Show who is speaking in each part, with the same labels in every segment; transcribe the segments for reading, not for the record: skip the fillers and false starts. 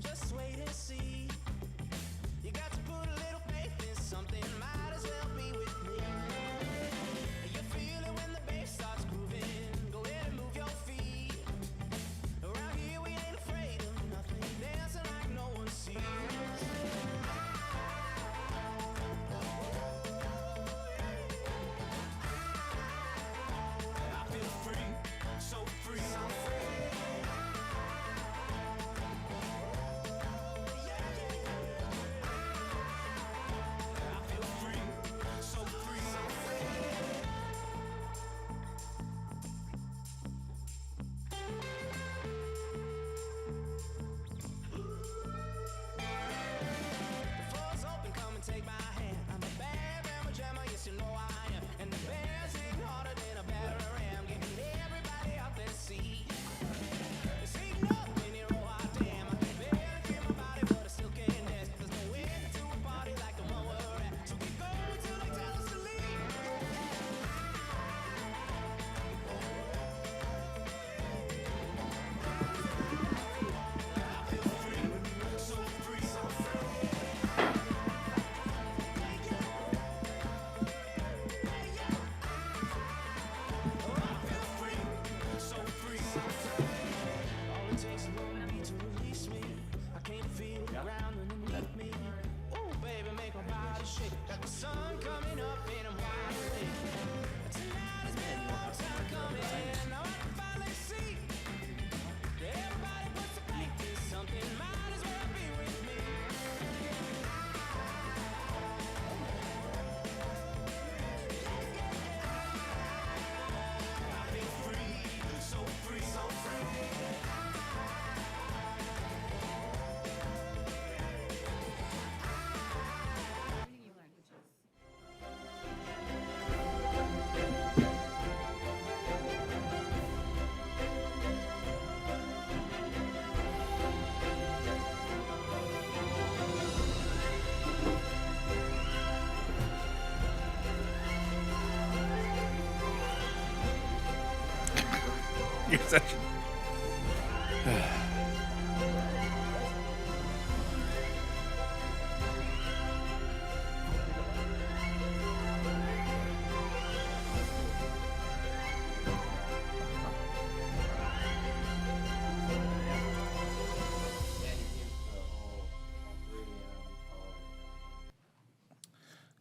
Speaker 1: Just wait and see. You got to put a little faith in something. Might as well be with me. You feel it when the bass starts grooving. Go ahead and move your feet. Around here we ain't afraid of nothing. Dancing like no one sees. I feel free, so free, so free. I feel free, so free, so free. The floor's open, come and take my hand. I'm a bad rammer jammer, yes you know I am. And the band's hitting harder than a batter ram, getting everybody out there to see. It's heating up when you're oh hot damn. I can barely feel my body, but I still can't dance. There's no end to a party like the one we're at. So keep going till they tell us to leave. I feel free, so free, so free. Oh, I feel free, so free, so free. All it takes is one beat to release me. I can't feel the ground underneath me. Ooh, baby, make my body shake. Got the sun coming up and I'm wide awake. Tonight has been a long time coming. Now I can finally see that everybody wants to break this something. Might as well be with me. I feel free, so free, so free.
Speaker 2: Your session.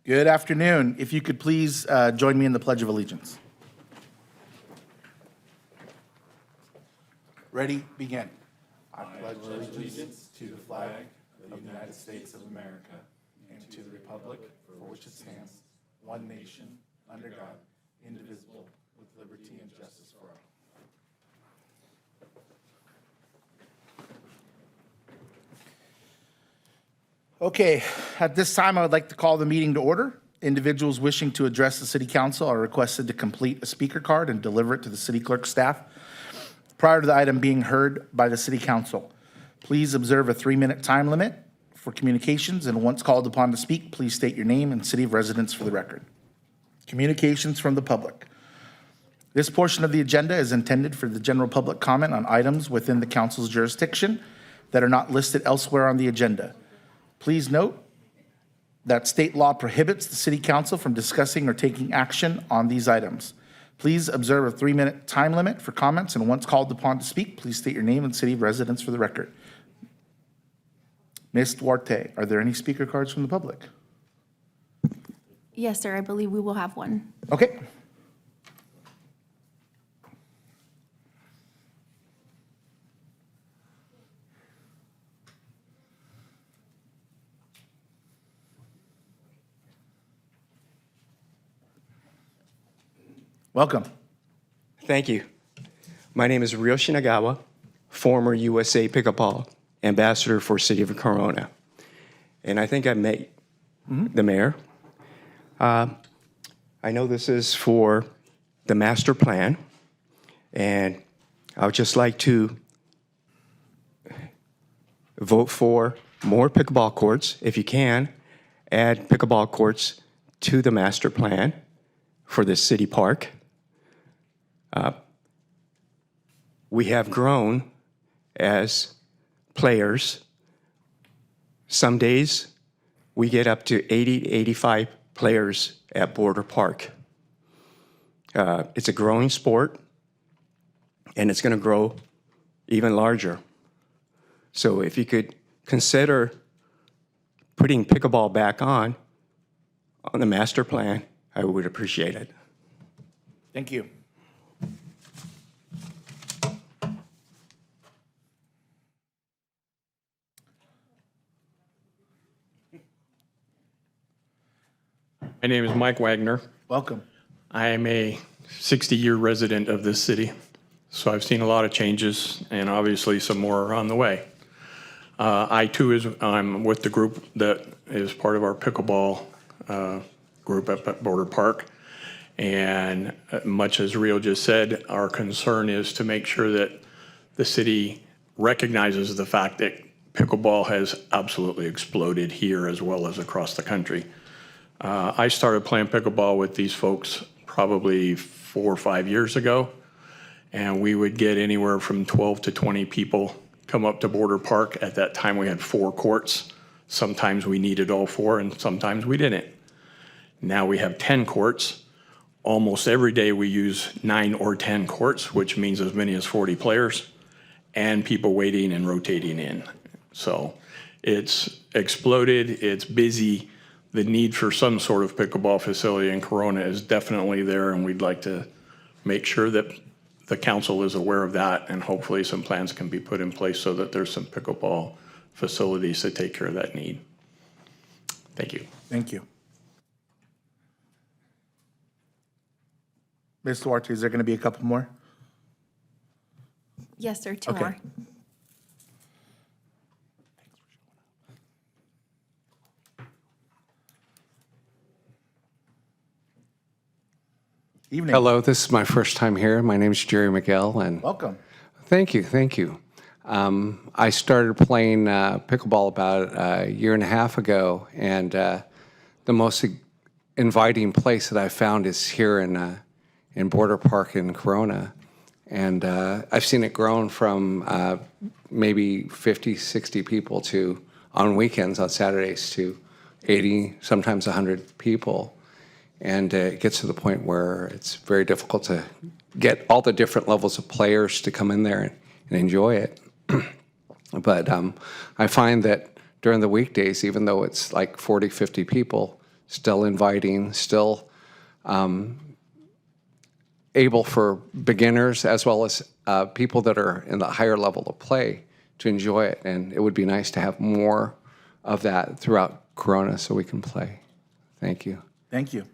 Speaker 2: Good afternoon. If you could please join me in the Pledge of Allegiance. Ready, begin. I pledge allegiance to the flag of the United States of America and to the republic for which it stands, one nation, under God, indivisible, with liberty and justice for all. Okay, at this time, I would like to call the meeting to order. Individuals wishing to address the city council are requested to complete a speaker card and deliver it to the city clerk staff prior to the item being heard by the city council. Please observe a 3-minute time limit for communications, and once called upon to speak, please state your name and city of residence for the record. Communications from the public. This portion of the agenda is intended for the general public comment on items within the council's jurisdiction that are not listed elsewhere on the agenda. Please note that state law prohibits the city council from discussing or taking action on these items. Please observe a 3-minute time limit for comments, and once called upon to speak, please state your name and city of residence for the record. Ms. Duarte, are there any speaker cards from the public?
Speaker 3: Yes, sir. I believe we will have one.
Speaker 2: Okay. Welcome.
Speaker 4: Thank you. My name is Ryo Shinagawa, former USA Pickleball Ambassador for City of Corona. And I think I met the mayor. I know this is for the master plan, and I would just like to vote for more pickleball courts. If you can, add pickleball courts to the master plan for the city park. We have grown as players Some days we get up to 80 to 85 players at Border Park. It's a growing sport, and it's going to grow even larger. So if you could consider putting pickleball back on the master plan, I would appreciate it.
Speaker 2: Thank you.
Speaker 5: My name is Mike Wagner.
Speaker 2: Welcome.
Speaker 5: I am a 60-year resident of this city, so I've seen a lot of changes, and obviously some more are on the way. I'm with the group that is part of our pickleball group at Border Park, and much as Rio just said, our concern is to make sure that the city recognizes the fact that pickleball has absolutely exploded here as well as across the country. I started playing pickleball with these folks probably 4 or 5 years ago, and we would get anywhere from 12 to 20 people come up to Border Park. At that time, we had 4 courts. Sometimes we needed all 4, and sometimes we didn't. Now we have 10 courts. Almost every day we use 9 or 10 courts, which means as many as 40 players, and people waiting and rotating in. So it's exploded, it's busy. The need for some sort of pickleball facility in Corona is definitely there, and we'd like to make sure that the council is aware of that, and hopefully some plans can be put in place so that there's some pickleball facilities to take care of that need. Thank you.
Speaker 2: Thank you. Ms. Duarte, is there going to be a couple more?
Speaker 3: Yes, sir, 2
Speaker 2: Okay.
Speaker 3: more.
Speaker 2: Evening.
Speaker 6: Hello, this is my first time here. My name is Jerry Miguel, and
Speaker 2: Welcome.
Speaker 6: thank you, thank you. I started playing pickleball about a year and a half ago, and the most inviting place that I found is here in Border Park in Corona. And I've seen it grown from maybe 50, 60 people to, on weekends, on Saturdays, to 80, sometimes 100 people. And it gets to the point where it's very difficult to get all the different levels of players to come in there and enjoy it. But I find that during the weekdays, even though it's like 40, 50 people, still inviting, still able for beginners as well as people that are in the higher level of play to enjoy it. And it would be nice to have more of that throughout Corona so we can play. Thank you.
Speaker 2: Thank you.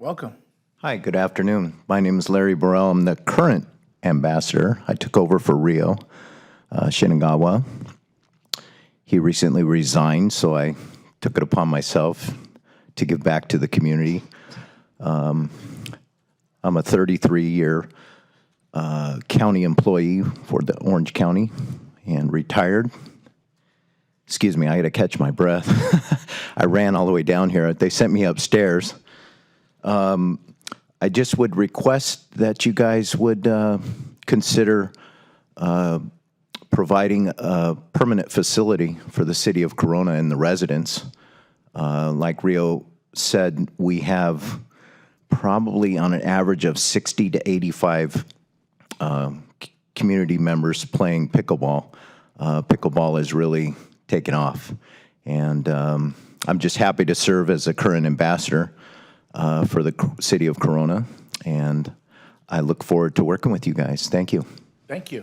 Speaker 2: Welcome.
Speaker 7: Hi, good afternoon. My name is Larry Burrell. I'm the current ambassador. I took over for Rio Shinagawa. He recently resigned, so I took it upon myself to give back to the community. I'm a 33-year county employee for the Orange County and retired. Excuse me, I had to catch my breath. I ran all the way down here. They sent me upstairs. I just would request that you guys would consider providing a permanent facility for the city of Corona and the residents. Like Rio said, we have probably on an average of 60 to 85 community members playing pickleball. Pickleball is really taken off. And I'm just happy to serve as a current ambassador for the city of Corona, and I look forward to working with you guys. Thank you.
Speaker 2: Thank you.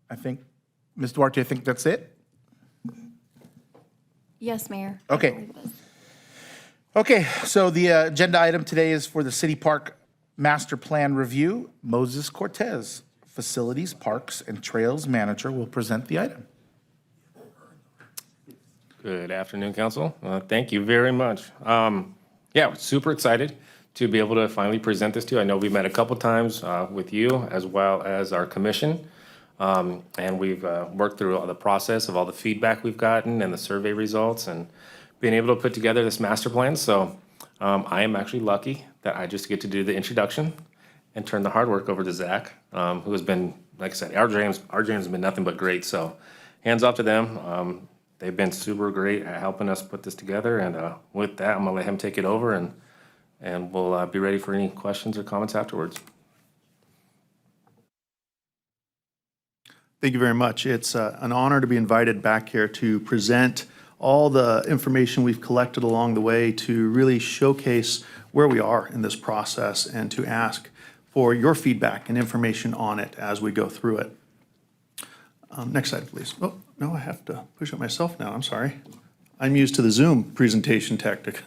Speaker 2: I think, Ms. Duarte, I think that's it?
Speaker 3: Yes, Mayor.
Speaker 2: Okay.
Speaker 3: I believe it is.
Speaker 2: Okay, so the agenda item today is for the City Park Master Plan Review. Moses Cortez, Facilities, Parks, and Trails Manager, will present the item.
Speaker 8: Good afternoon, Council. Thank you very much. Yeah, super excited to be able to finally present this to you. I know we've met a couple times with you as well as our commission. And we've worked through all the process of all the feedback we've gotten and the survey results and being able to put together this master plan. So I am actually lucky that I just get to do the introduction and turn the hard work over to Zach, who has been, like I said, our James has been nothing but great. So hands off to them. They've been super great at helping us put this together. And with that, I'm gonna let him take it over, and we'll be ready for any questions or comments afterwards.
Speaker 9: Thank you very much. It's an honor to be invited back here to present all the information we've collected along the way to really showcase where we are in this process and to ask for your feedback and information on it as we go through it. Next slide, please. Oh, no, I have to push it myself now. I'm sorry. I'm used to the Zoom presentation tactic.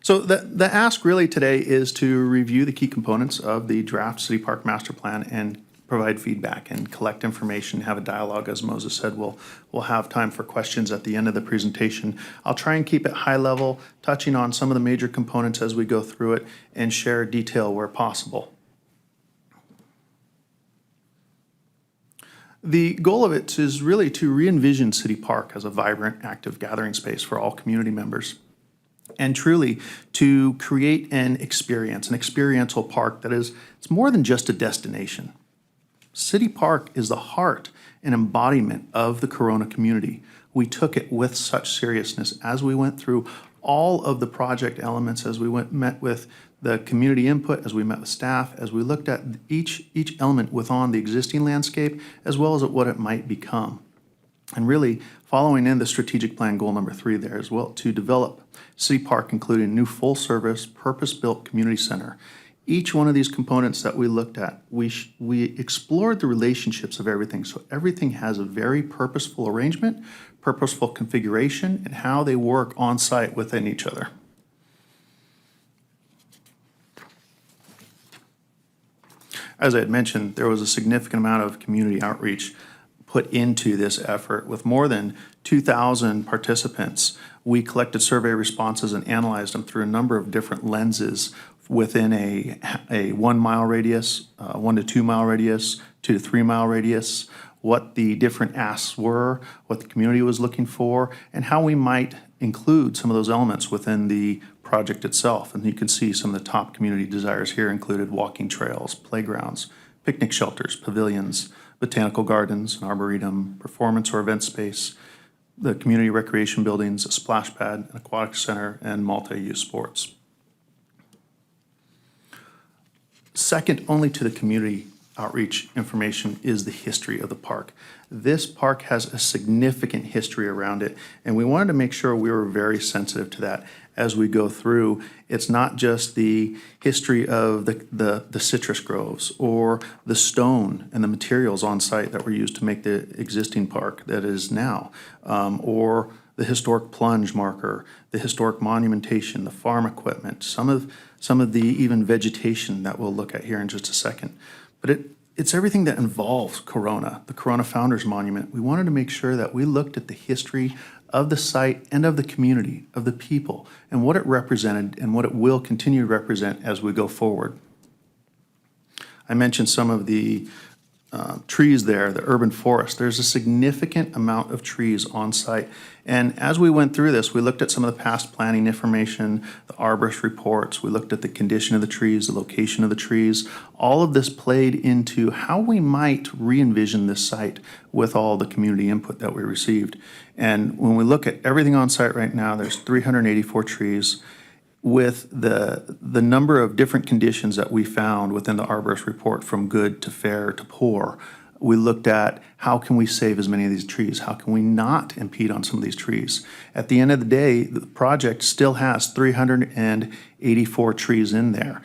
Speaker 9: So the ask really today is to review the key components of the draft City Park Master Plan and provide feedback and collect information, have a dialogue. As Moses said, we'll have time for questions at the end of the presentation. I'll try and keep it high level, touching on some of the major components as we go through it and share detail where possible. The goal of it is really to re-envision City Park as a vibrant, active gathering space for all community members, and truly to create an experiential park that is, it's more than just a destination. City Park is the heart and embodiment of the Corona community. We took it with such seriousness as we went through all of the project elements, as we met with the community input, as we met with staff, as we looked at each element within the existing landscape, as well as at what it might become. And really following in the strategic plan goal number 3 there as well, to develop City Park, including a new full-service, purpose-built community center. Each one of these components that we looked at, we explored the relationships of everything. So everything has a very purposeful arrangement, purposeful configuration, and how they work on site within each other. As I had mentioned, there was a significant amount of community outreach put into this effort. With more than 2,000 participants, we collected survey responses and analyzed them through a number of different lenses within a 1 mile radius, 1 to 2 mile radius, 2 to 3 mile radius, what the different asks were, what the community was looking for, and how we might include some of those elements within the project itself. And you can see some of the top community desires here included walking trails, playgrounds, picnic shelters, pavilions, botanical gardens, an arboretum, performance or event space, the community recreation buildings, a splash pad, an aquatic center, and multi-use sports. Second only to the community outreach information is the history of the park. This park has a significant history around it, and we wanted to make sure we were very sensitive to that as we go through. It's not just the history of the citrus groves or the stone and the materials on site that were used to make the existing park that is now, or the historic plunge marker, the historic monumentation, the farm equipment, some of the even vegetation that we'll look at here in just a second. But it's everything that involves Corona, the Corona Founders Monument. We wanted to make sure that we looked at the history of the site and of the community, of the people, and what it represented and what it will continue to represent as we go forward. I mentioned some of the trees there, the urban forest. There's a significant amount of trees on site. And as we went through this, we looked at some of the past planning information, the arborist reports, we looked at the condition of the trees, the location of the trees. All of this played into how we might re-envision this site with all the community input that we received. And when we look at everything on site right now, there's 384 trees. With the number of different conditions that we found within the arborist report, from good to fair to poor, we looked at how can we save as many of these trees? How can we not impede on some of these trees? At the end of the day, the project still has 384 trees in there.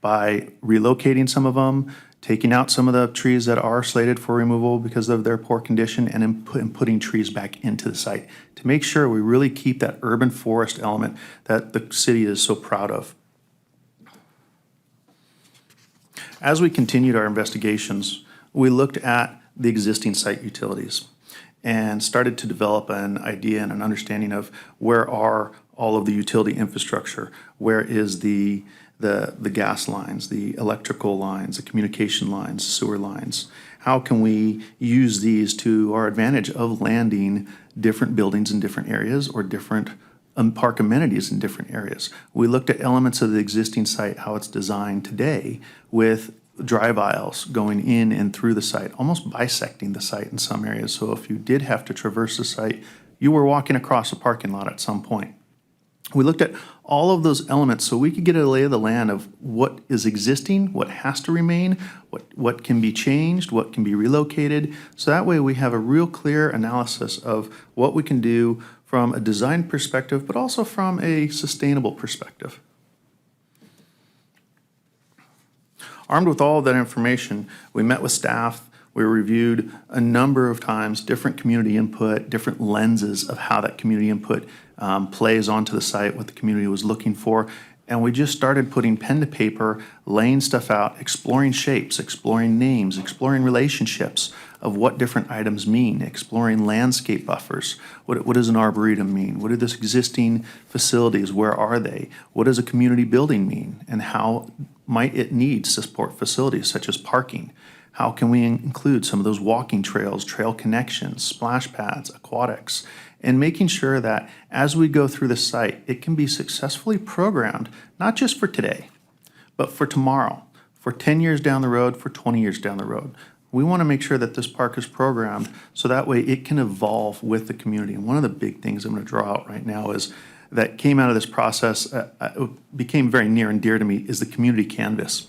Speaker 9: By relocating some of them, taking out some of the trees that are slated for removal because of their poor condition, and putting trees back into the site to make sure we really keep that urban forest element that the city is so proud of. As we continued our investigations, we looked at the existing site utilities and started to develop an idea and an understanding of where are all of the utility infrastructure, where is the gas lines, the electrical lines, the communication lines, sewer lines. How can we use these to our advantage of landing different buildings in different areas or different park amenities in different areas. We looked at elements of the existing site, how it's designed today, with drive aisles going in and through the site, almost bisecting the site in some areas. So if you did have to traverse the site, you were walking across a parking lot at some point. We looked at all of those elements so we could get a lay of the land of what is existing, what has to remain, what can be changed, what can be relocated. So that way we have a real clear analysis of what we can do from a design perspective, but also from a sustainable perspective. Armed with all of that information, we met with staff. We reviewed a number of times different community input, different lenses of how that community input plays onto the site, what the community was looking for. And we just started putting pen to paper, laying stuff out, exploring shapes, exploring names, exploring relationships of what different items mean, exploring landscape buffers. What does an arboretum mean? What are those existing facilities? Where are they? What does a community building mean? And how might it need to support facilities such as parking? How can we include some of those walking trails, trail connections, splash pads, aquatics, and making sure that as we go through the site, it can be successfully programmed, not just for today, but for tomorrow, for 10 years down the road, for 20 years down the road. We want to make sure that this park is programmed so that way it can evolve with the community. And one of the big things I'm going to draw out right now is that came out of this process, became very near and dear to me, is the community canvas.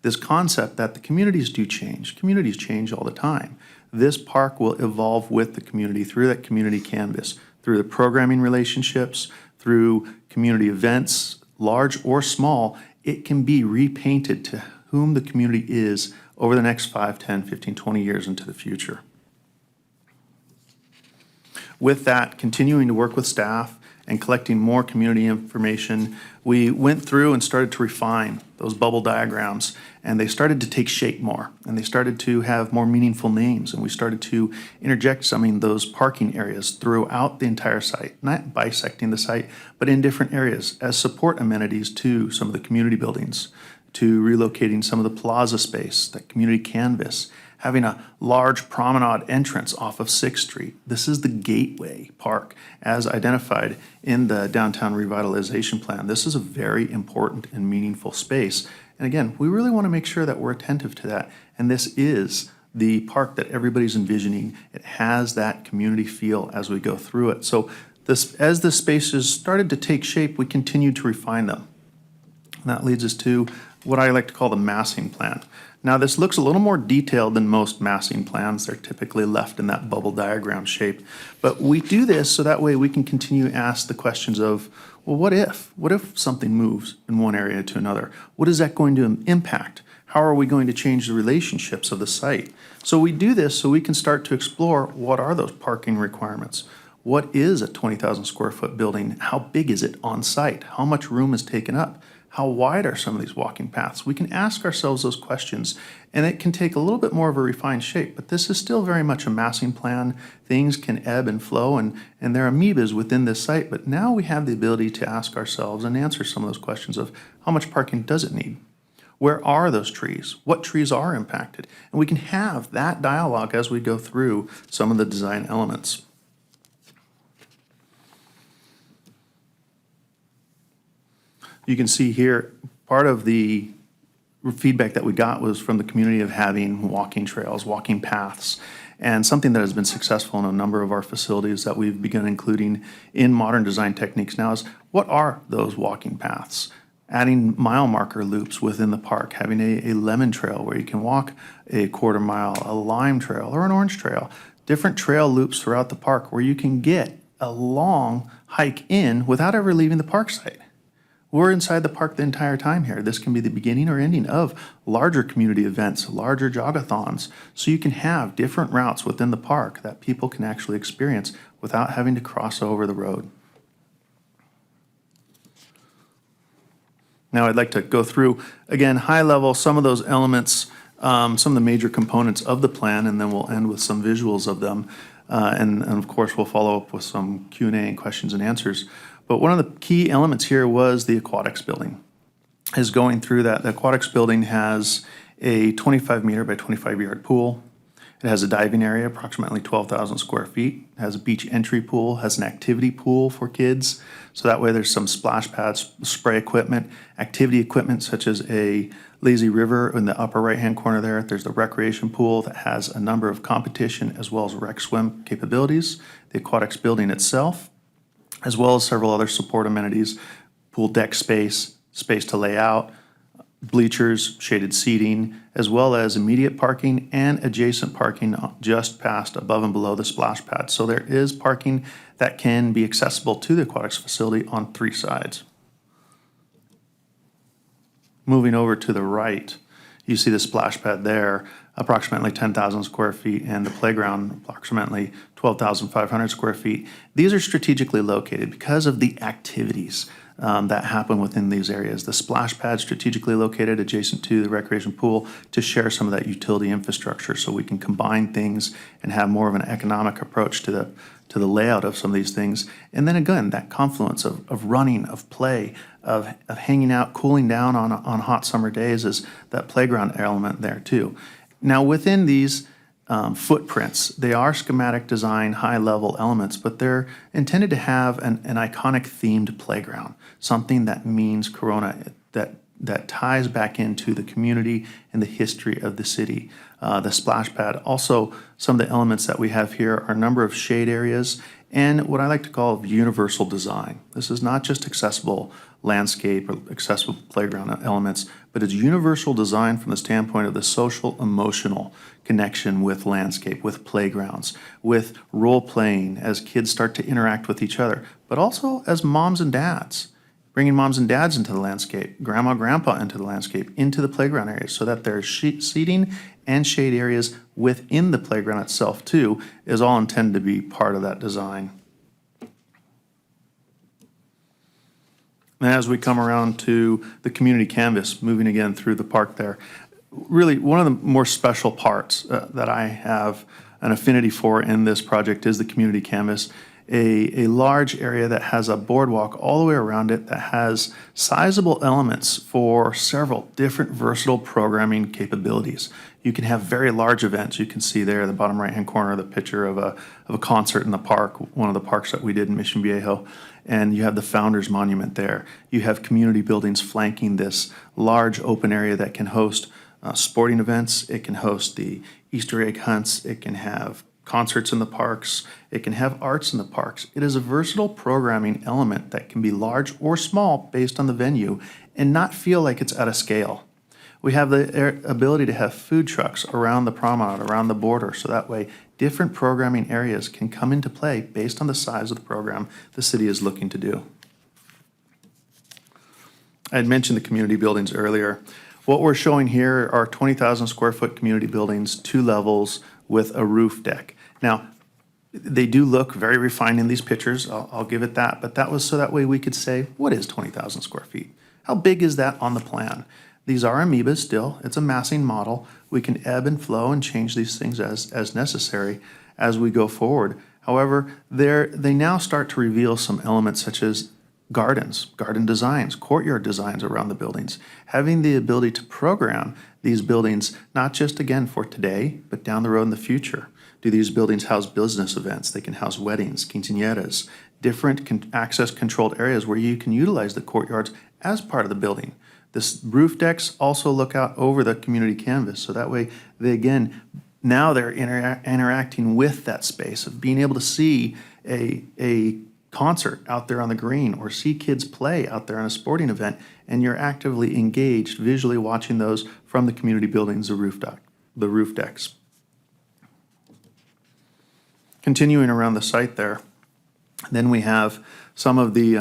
Speaker 9: This concept that the communities do change. Communities change all the time. This park will evolve with the community through that community canvas, through the programming relationships, through community events, large or small. It can be repainted to whom the community is over the next 5, 10, 15, 20 years into the future. With that, continuing to work with staff and collecting more community information, we went through and started to refine those bubble diagrams, and they started to take shape more, and they started to have more meaningful names, and we started to interject some of those parking areas throughout the entire site, not bisecting the site, but in different areas as support amenities to some of the community buildings, to relocating some of the plaza space, that community canvas, having a large promenade entrance off of 6th Street. This is the gateway park as identified in the downtown revitalization plan. This is a very important and meaningful space. And again, we really want to make sure that we're attentive to that. And this is the park that everybody's envisioning. It has that community feel as we go through it. So as the spaces started to take shape, we continued to refine them. And that leads us to what I like to call the massing plan. Now, this looks a little more detailed than most massing plans. They're typically left in that bubble diagram shape. But we do this so that way we can continue to ask the questions of, well, what if? What if something moves in one area to another? What is that going to impact? How are we going to change the relationships of the site? So we do this so we can start to explore what are those parking requirements? What is a 20,000 square foot building? How big is it on site? How much room is taken up? How wide are some of these walking paths? We can ask ourselves those questions, and it can take a little bit more of a refined shape, but this is still very much a massing plan. Things can ebb and flow, and there are amoebas within this site, but now we have the ability to ask ourselves and answer some of those questions of how much parking does it need? Where are those trees? What trees are impacted? And we can have that dialogue as we go through some of the design elements. You can see here, part of the feedback that we got was from the community of having walking trails, walking paths, and something that has been successful in a number of our facilities that we've begun including in modern design techniques now is, what are those walking paths? Adding mile marker loops within the park, having a lemon trail where you can walk a quarter mile, a lime trail, or an orange trail, different trail loops throughout the park where you can get a long hike in without ever leaving the park site. We're inside the park the entire time here. This can be the beginning or ending of larger community events, larger jogathons, so you can have different routes within the park that people can actually experience without having to cross over the road. Now I'd like to go through, again, high level, some of those elements, some of the major components of the plan, and then we'll end with some visuals of them. And of course, we'll follow up with some Q&A and questions and answers. But one of the key elements here was the Aquatics building. Is going through that. The Aquatics building has a 25 meter by 25 yard pool, It has a diving area, approximately 12,000 square feet. It has a beach entry pool, has an activity pool for kids. So that way there's some splash pads, spray equipment, activity equipment such as a lazy river in the upper right-hand corner there. There's the recreation pool that has a number of competition as well as rec swim capabilities. The aquatics building itself, as well as several other support amenities, pool deck space, space to lay out, bleachers, shaded seating, as well as immediate parking and adjacent parking just past above and below the splash pad. So there is parking that can be accessible to the aquatics facility on 3 sides. Moving over to the right, you see the splash pad there, approximately 10,000 square feet, and the playground approximately 12,500 square feet. These are strategically located because of the activities that happen within these areas. The splash pad strategically located adjacent to the recreation pool to share some of that utility infrastructure so we can combine things and have more of an economic approach to the layout of some of these things. And then again, that confluence of running, of play, of hanging out, cooling down on hot summer days is that playground element there too. Now within these footprints, they are schematic design, high-level elements, but they're intended to have an iconic themed playground, something that means Corona, that ties back into the community and the history of the city. The splash pad, also some of the elements that we have here are a number of shade areas and what I like to call universal design. This is not just accessible landscape or accessible playground elements, but it's universal design from the standpoint of the social, emotional connection with landscape, with playgrounds, with role-playing as kids start to interact with each other, but also as moms and dads, bringing moms and dads into the landscape, grandma, grandpa into the landscape, into the playground areas, so that there's seating and shade areas within the playground itself too, is all intended to be part of that design. And as we come around to the community canvas, moving again through the park there, really one of the more special parts that I have an affinity for in this project is the community canvas. A large area that has a boardwalk all the way around it that has sizable elements for several different versatile programming capabilities. You can have very large events. You can see there in the bottom right-hand corner the picture of a concert in the park, one of the parks that we did in Mission Viejo. And you have the Founders Monument there. You have community buildings flanking this large open area that can host sporting events. It can host the Easter egg hunts. It can have concerts in the parks. It can have arts in the parks. It is a versatile programming element that can be large or small based on the venue and not feel like it's out of scale. We have the ability to have food trucks around the promenade, around the border, so that way different programming areas can come into play based on the size of the program the city is looking to do. I had mentioned the community buildings earlier. What we're showing here are 20,000 square foot community buildings, 2 levels with a roof deck. Now, they do look very refined in these pictures, I'll give it that, but that was so that way we could say, what is 20,000 square feet? How big is that on the plan? These are amoebas still, it's a massing model. We can ebb and flow and change these things as necessary as we go forward. However, they now start to reveal some elements such as gardens, garden designs, courtyard designs around the buildings, having the ability to program these buildings, not just again for today, but down the road in the future. Do these buildings house business events? They can house weddings, quinceañeras, different access controlled areas where you can utilize the courtyards as part of the building. This roof decks also look out over the community canvas, so that way they again, now they're interacting with that space of being able to see a concert out there on the green or see kids play out there on a sporting event, and you're actively engaged visually watching those from the community buildings, the roof decks. Continuing around the site there, then we have some of the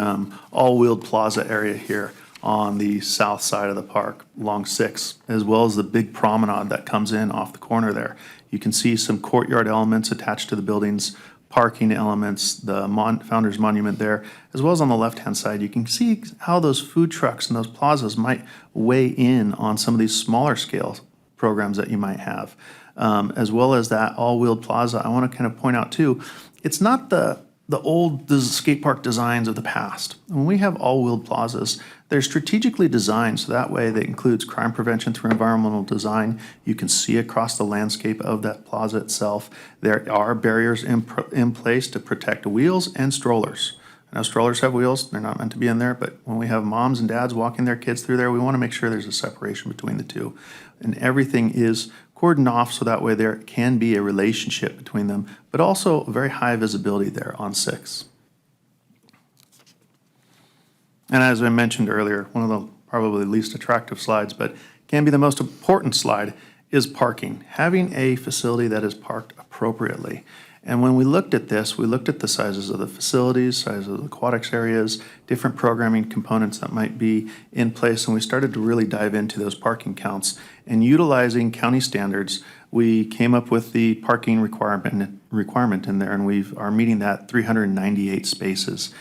Speaker 9: all-wheeled plaza area here on the south side of the park along 6, as well as the big promenade that comes in off the corner there. You can see some courtyard elements attached to the buildings, parking elements, the Founders Monument there, as well as on the left-hand side. You can see how those food trucks and those plazas might weigh in on some of these smaller scale programs that you might have. As well as that all-wheeled plaza, I want to kind of point out too, it's not the the old skate park designs of the past. When we have all-wheeled plazas, they're strategically designed so that way that includes crime prevention through environmental design. You can see across the landscape of that plaza itself. There are barriers in place to protect wheels and strollers. I know strollers have wheels, they're not meant to be in there, but when we have moms and dads walking their kids through there, we want to make sure there's a separation between the two. And everything is cordoned off so that way there can be a relationship between them, but also very high visibility there on 6. And as I mentioned earlier, one of the probably least attractive slides, but can be the most important slide, is parking. Having a facility that is parked appropriately. And when we looked at this, we looked at the sizes of the facilities, size of the aquatics areas, different programming components that might be in place, and we started to really dive into those parking counts. And utilizing county standards, we came up with the parking requirement in there, and we are meeting that 398 spaces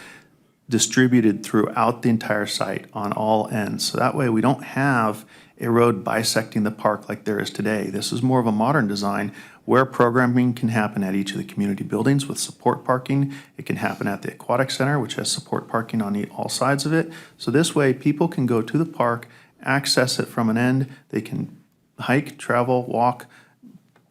Speaker 9: distributed throughout the entire site on all ends. So that way we don't have a road bisecting the park like there is today. This is more of a modern design where programming can happen at each of the community buildings with support parking. It can happen at the Aquatic Center, which has support parking on all sides of it. So this way people can go to the park, access it from an end. They can hike, travel, walk,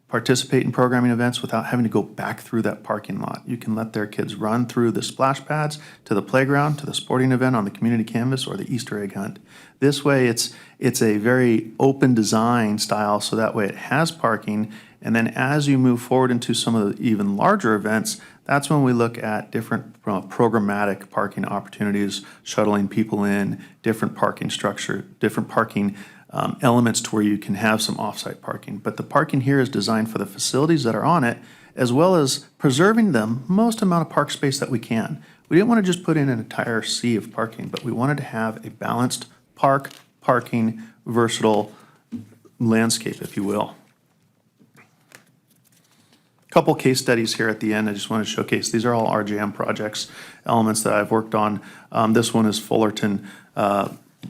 Speaker 9: participate in programming events without having to go back through that parking lot. You can let their kids run through the splash pads to the playground, to the sporting event on the community canvas or the Easter egg hunt. This way it's a very open design style so that way it has parking. And then as you move forward into some of the even larger events, that's when we look at different programmatic parking opportunities, shuttling people in, different parking structure, different parking elements to where you can have some off-site parking. But the parking here is designed for the facilities that are on it, as well as preserving the most amount of park space that we can. We didn't want to just put in an entire sea of parking, but we wanted to have a balanced parking, versatile landscape, if you will. Couple case studies here at the end I just want to showcase. These are all RJM projects, elements that I've worked on. This one is Fullerton,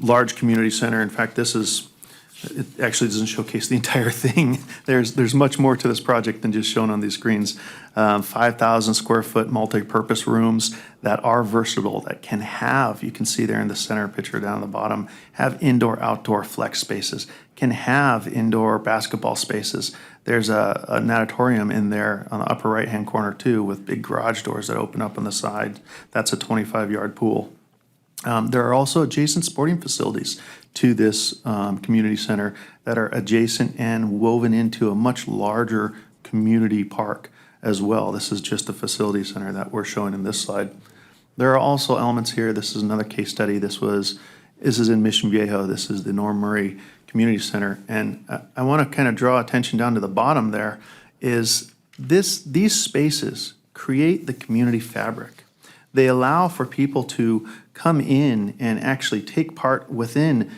Speaker 9: large community center. In fact, it actually doesn't showcase the entire thing. There's much more to this project than just shown on these screens. 5,000 square foot multi-purpose rooms that are versatile, that can have, you can see there in the center picture down at the bottom, have indoor, outdoor flex spaces, can have indoor basketball spaces. There's a natatorium in there on the upper right-hand corner too, with big garage doors that open up on the side. That's a 25-yard pool. There are also adjacent sporting facilities to this community center that are adjacent and woven into a much larger community park as well. This is just the facility center that we're showing in this slide. There are also elements here. This is another case study. This is in Mission Viejo. This is the Norm Murray Community Center. And I want to kind of draw attention down to the bottom there is these spaces create the community fabric. They allow for people to come in and actually take part within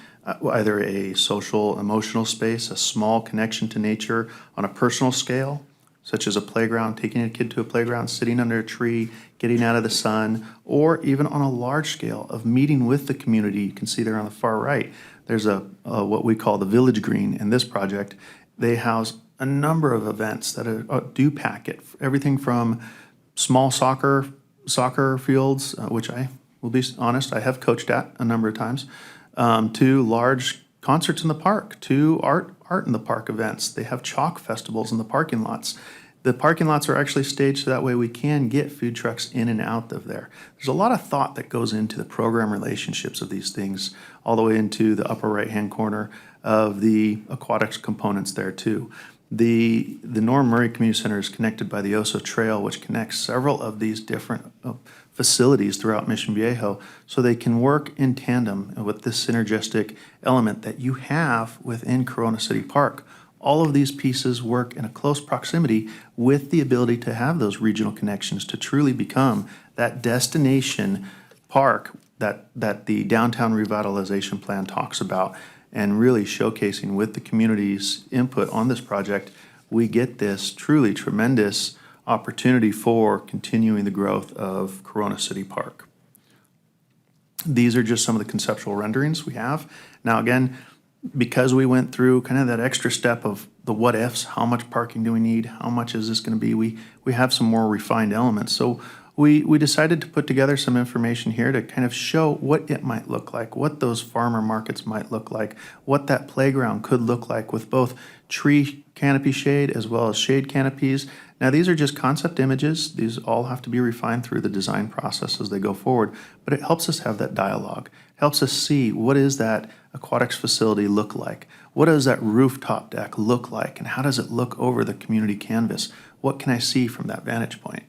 Speaker 9: either a social, emotional space, a small connection to nature on a personal scale, such as a playground, taking a kid to a playground, sitting under a tree, getting out of the sun, or even on a large scale of meeting with the community. You can see there on the far right, there's what we call the Village Green in this project. They house a number of events that do pack it, everything from small soccer fields, which I will be honest, I have coached at a number of times, to large concerts in the park, to art in the park events. They have chalk festivals in the parking lots. The parking lots are actually staged so that way we can get food trucks in and out of there. There's a lot of thought that goes into the program relationships of these things, all the way into the upper right-hand corner of the aquatics components there too. The Norm Murray Community Center is connected by the Oso Trail, which connects several of these different facilities throughout Mission Viejo, so they can work in tandem with this synergistic element that you have within Corona City Park. All of these pieces work in a close proximity with the ability to have those regional connections to truly become that destination park that the downtown revitalization plan talks about, and really showcasing with the community's input on this project, we get this truly tremendous opportunity for continuing the growth of Corona City Park. These are just some of the conceptual renderings we have. Now again, because we went through kind of that extra step of the what ifs, how much parking do we need, how much is this going to be, we have some more refined elements. So we decided to put together some information here to kind of show what it might look like, what those farmer markets might look like, what that playground could look like with both tree canopy shade as well as shade canopies. Now, these are just concept images. These all have to be refined through the design process as they go forward, but it helps us have that dialogue, helps us see what does that aquatics facility look like, what does that rooftop deck look like, and how does it look over the community canvas? What can I see from that vantage point?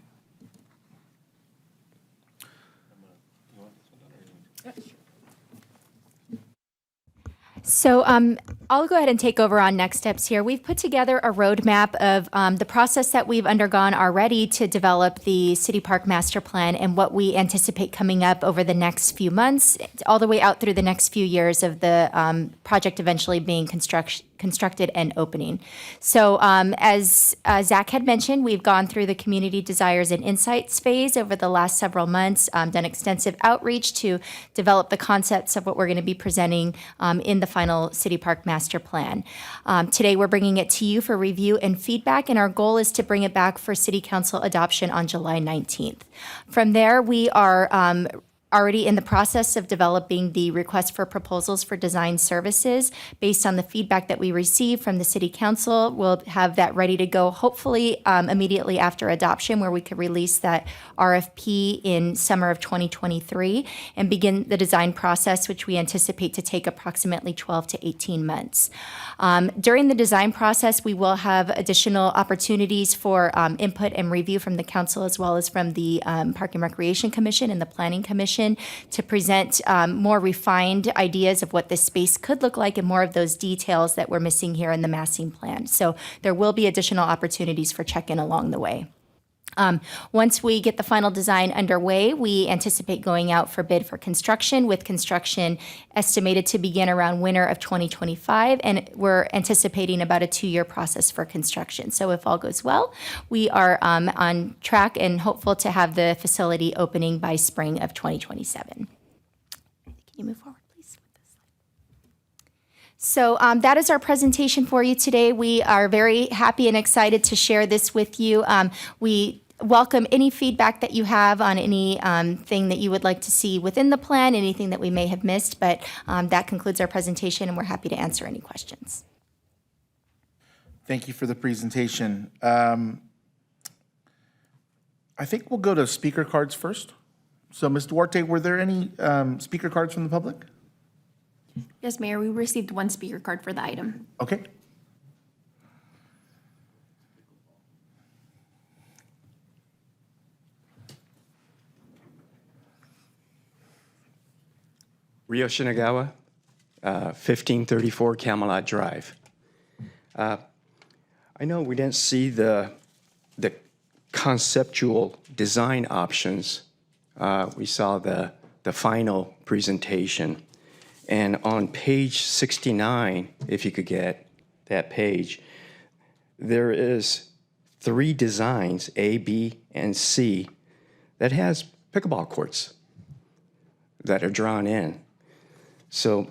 Speaker 10: So I'll go ahead and take over on next steps here. We've put together a roadmap of the process that we've undergone already to develop the City Park Master Plan and what we anticipate coming up over the next few months, all the way out through the next few years of the project eventually being constructed and opening. So as Zach had mentioned, we've gone through the community desires and insights phase over the last several months, done extensive outreach to develop the concepts of what we're going to be presenting in the final City Park Master Plan. Today, we're bringing it to you for review and feedback, and our goal is to bring it back for City Council adoption on July 19th. From there, we are already in the process of developing the request for proposals for design services based on the feedback that we receive from the City Council. We'll have that ready to go, hopefully immediately after adoption, where we could release that RFP in summer of 2023 and begin the design process, which we anticipate to take approximately 12 to 18 months. During the design process, we will have additional opportunities for input and review from the council, as well as from the Park and Recreation Commission and the Planning Commission, to present more refined ideas of what this space could look like and more of those details that we're missing here in the massing plan. So there will be additional opportunities for check-in along the way. Once we get the final design underway, we anticipate going out for bid for construction, with construction estimated to begin around winter of 2025, and we're anticipating about a 2-year process for construction. So if all goes well, we are on track and hopeful to have the facility opening by spring of 2027. Can you move forward, please? So that is our presentation for you today. We are very happy and excited to share this with you. We welcome any feedback that you have on any thing that you would like to see within the plan, anything that we may have missed, but that concludes our presentation, and we're happy to answer any questions.
Speaker 2: Thank you for the presentation. I think we'll go to speaker cards first. So, Ms. Duarte, were there any speaker cards from the public?
Speaker 3: Yes, Mayor, we received one speaker card for the item.
Speaker 2: Okay.
Speaker 4: Rio Shinagawa, 1534 Camelot Drive. I know we didn't see the conceptual design options. We saw the final presentation. And on page 69, if you could get that page, there is 3 designs, A, B, and C, that has pickleball courts that are drawn in. So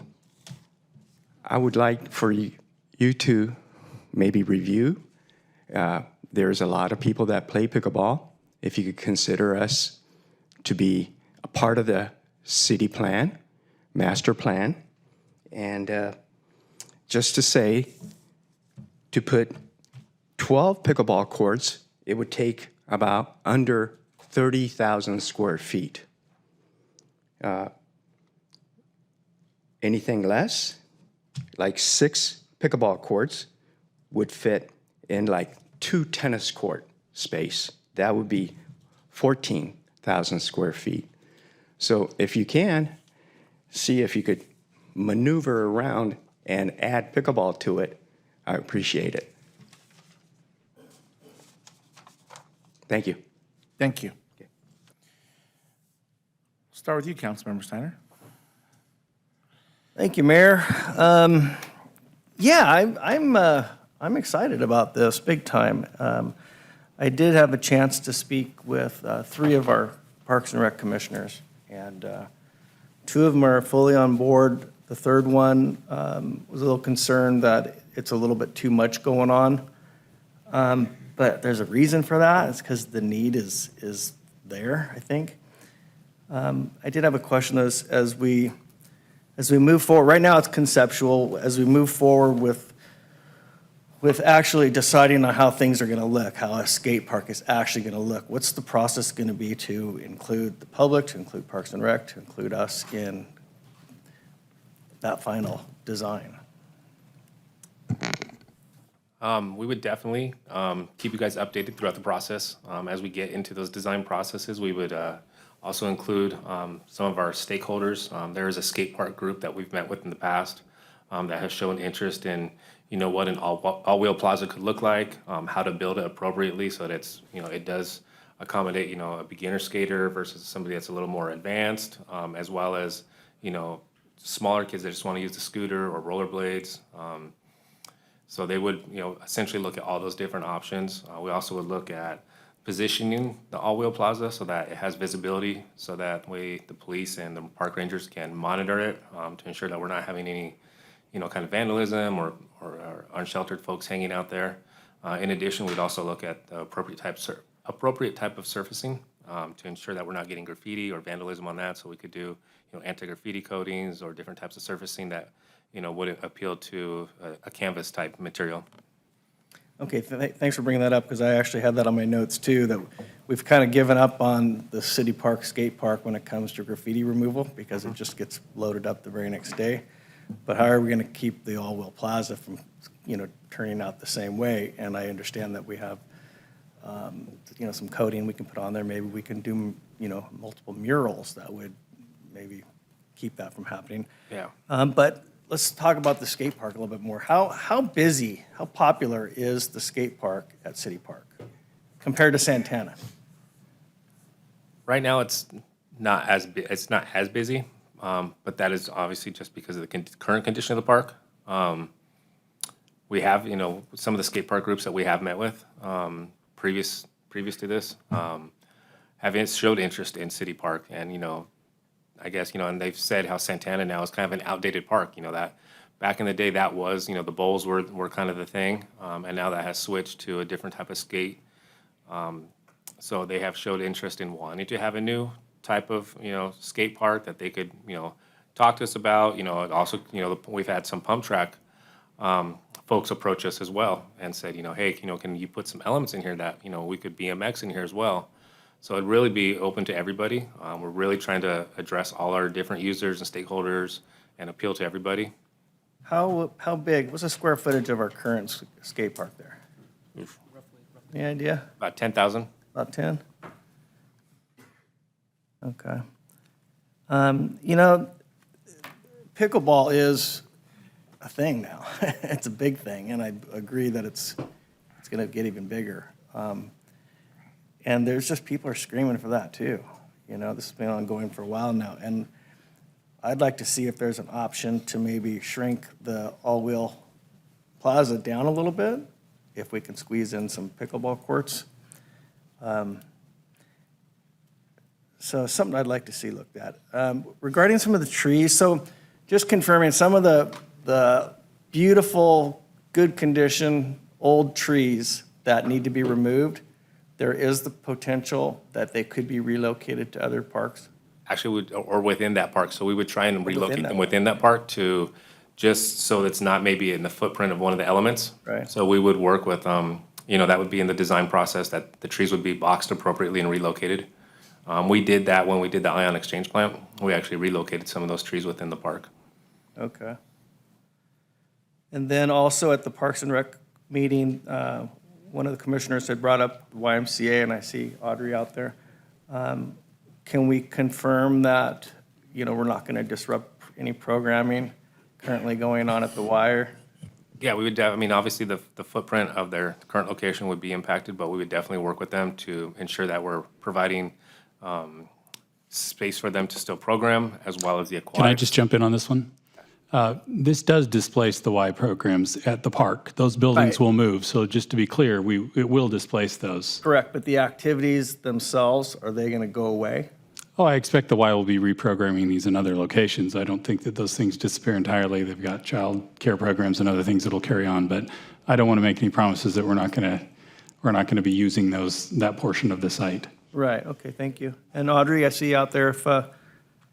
Speaker 4: I would like for you to maybe review. There's a lot of people that play pickleball. If you could consider us to be a part of the city plan, master plan, and just to say, to put 12 pickleball courts, it would take about under 30,000 square feet. Anything less, like 6 pickleball courts, would fit in like 2 tennis court space. That would be 14,000 square feet. So if you can, see if you could maneuver around and add pickleball to it, I appreciate it. Thank you.
Speaker 2: Thank you. Start with you, Councilmember Steiner.
Speaker 11: Thank you, Mayor. I'm excited about this big time. I did have a chance to speak with 3 of our Parks and Rec commissioners, and 2 of them are fully on board. The third one was a little concerned that it's a little bit too much going on. But there's a reason for that. It's because the need is there, I think. I did have a question as we move forward. Right now, it's conceptual. As we move forward with actually deciding on how things are going to look, how a skate park is actually going to look, what's the process going to be to include the public, to include Parks and Rec, to include us in that final design?
Speaker 8: We would definitely keep you guys updated throughout the process. As we get into those design processes, we would also include some of our stakeholders. There is a skate park group that we've met with in the past that has shown interest in, what an all-wheel plaza could look like, how to build it appropriately so that it's, it does accommodate, a beginner skater versus somebody that's a little more advanced, as well as, smaller kids that just want to use the scooter or rollerblades. So they would, essentially look at all those different options. We also would look at positioning the all-wheel plaza so that it has visibility, so that way the police and the park rangers can monitor it to ensure that we're not having any, kind of vandalism or unsheltered folks hanging out there. In addition, we'd also look at the appropriate type of surfacing to ensure that we're not getting graffiti or vandalism on that. So we could do, anti-graffiti coatings or different types of surfacing that, would appeal to a canvas type material.
Speaker 11: Okay, thanks for bringing that up, because I actually had that on my notes too, that we've kind of given up on the city park, skate park when it comes to graffiti removal, because it just gets loaded up the very next day. But how are we going to keep the all-wheel plaza from, turning out the same way? And I understand that we have, some coating we can put on there. Maybe we can do, multiple murals that would maybe keep that from happening.
Speaker 8: Yeah.
Speaker 11: But let's talk about the skate park a little bit more. How busy, how popular is the skate park at City Park compared to Santana?
Speaker 8: Right now, it's not as busy, but that is obviously just because of the current condition of the park. We have, some of the skate park groups that we have met with previous to this have showed interest in City Park, and I guess, and they've said how Santana now is kind of an outdated park, that back in the day that was, the bowls were kind of the thing, and now that has switched to a different type of skate. So they have showed interest in wanting to have a new type of, skate park that they could, talk to us about. Also, we've had some pump track folks approach us as well and said, hey, can you put some elements in here that, we could BMX in here as well. So it'd really be open to everybody. We're really trying to address all our different users and stakeholders and appeal to everybody.
Speaker 11: How big, what's the square footage of our current skate park there?
Speaker 8: Oof.
Speaker 11: Any idea?
Speaker 8: About 10,000.
Speaker 11: About 10? Okay. Pickleball is a thing now. It's a big thing, and I agree that it's going to get even bigger. And there's just people are screaming for that too. This has been ongoing for a while now. And I'd like to see if there's an option to maybe shrink the all-wheel plaza down a little bit, if we can squeeze in some pickleball courts. So something I'd like to see looked at. Regarding some of the trees, so just confirming some of the beautiful, good condition, old trees that need to be removed, there is the potential that they could be relocated to other parks?
Speaker 8: Actually, or within that park. So we would try and relocate them within that park to just so it's not maybe in the footprint of one of the elements.
Speaker 11: Right.
Speaker 8: So we would work with, that would be in the design process, that the trees would be boxed appropriately and relocated. We did that when we did the ion exchange plant. We actually relocated some of those trees within the park.
Speaker 11: Okay. And then also at the Parks and Rec meeting, one of the commissioners had brought up the YMCA, and I see Audrey out there. Can we confirm that, we're not going to disrupt any programming currently going on at the Wire?
Speaker 8: Yeah, we would, obviously the footprint of their current location would be impacted, but we would definitely work with them to ensure that we're providing space for them to still program, as well as the aquatics.
Speaker 12: Can I just jump in on this one? This does displace the Y programs at the park. Those buildings will move, so just to be clear, it will displace those.
Speaker 11: Correct, but the activities themselves, are they going to go away?
Speaker 12: Oh, I expect the Y will be reprogramming these in other locations. I don't think that those things disappear entirely. They've got child care programs and other things that'll carry on, but I don't want to make any promises that we're not going to be using that portion of the site.
Speaker 11: Right, okay, thank you. And Audrey, I see you out there,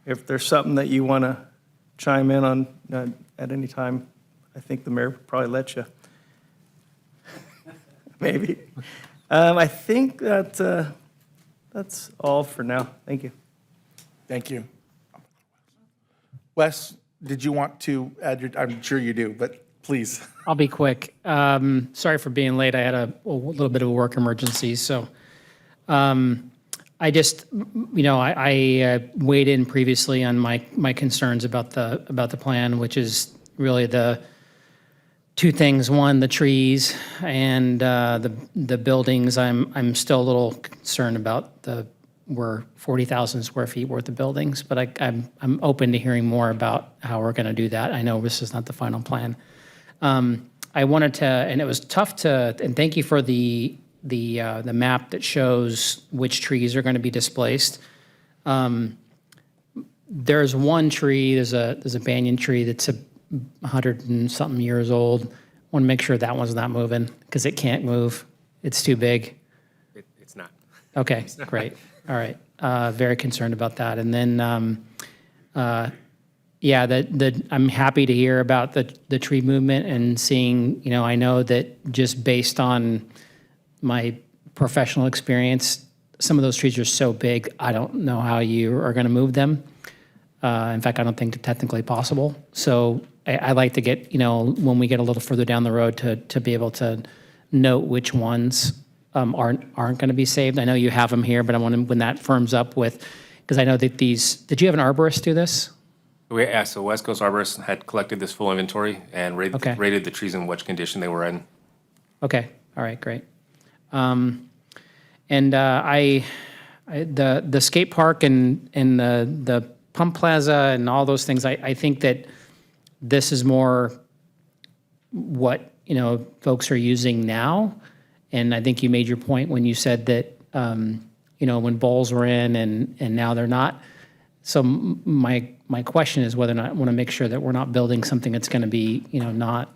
Speaker 11: if there's something that you want to chime in on at any time, I think the mayor would probably let you. Maybe. I think that that's all for now. Thank you.
Speaker 2: Thank you. Wes, did you want to add your, I'm sure you do, but please.
Speaker 13: I'll be quick. Sorry for being late. I had a little bit of a work emergency, so I just, I weighed in previously on my concerns about the plan, which is really the two things. One, the trees, and the buildings. I'm still a little concerned about we're 40,000 square feet worth of buildings, but I'm open to hearing more about how we're going to do that. I know this is not the final plan. I wanted to, and it was tough to, and thank you for the map that shows which trees are going to be displaced. There's one tree, there's a banyan tree that's 100 and something years old. Want to make sure that one's not moving because it can't move. It's too big.
Speaker 8: It's not.
Speaker 13: Okay, great. All right. Very concerned about that. And then, I'm happy to hear about the tree movement and seeing, I know that just based on my professional experience, some of those trees are so big, I don't know how you are going to move them. In fact, I don't think it's technically possible. So I like to get, when we get a little further down the road to be able to note which ones aren't going to be saved. I know you have them here, but I want to, when that firms up with, because I know that did you have an arborist do this?
Speaker 8: So West Coast Arborists had collected this full inventory and rated the trees in which condition they were in.
Speaker 13: Okay, all right, great. The skate park and the pump plaza and all those things, I think that this is more what, folks are using now. And I think you made your point when you said that, when bowls were in and now they're not. So my question is whether or not I want to make sure that we're not building something that's going to be, not,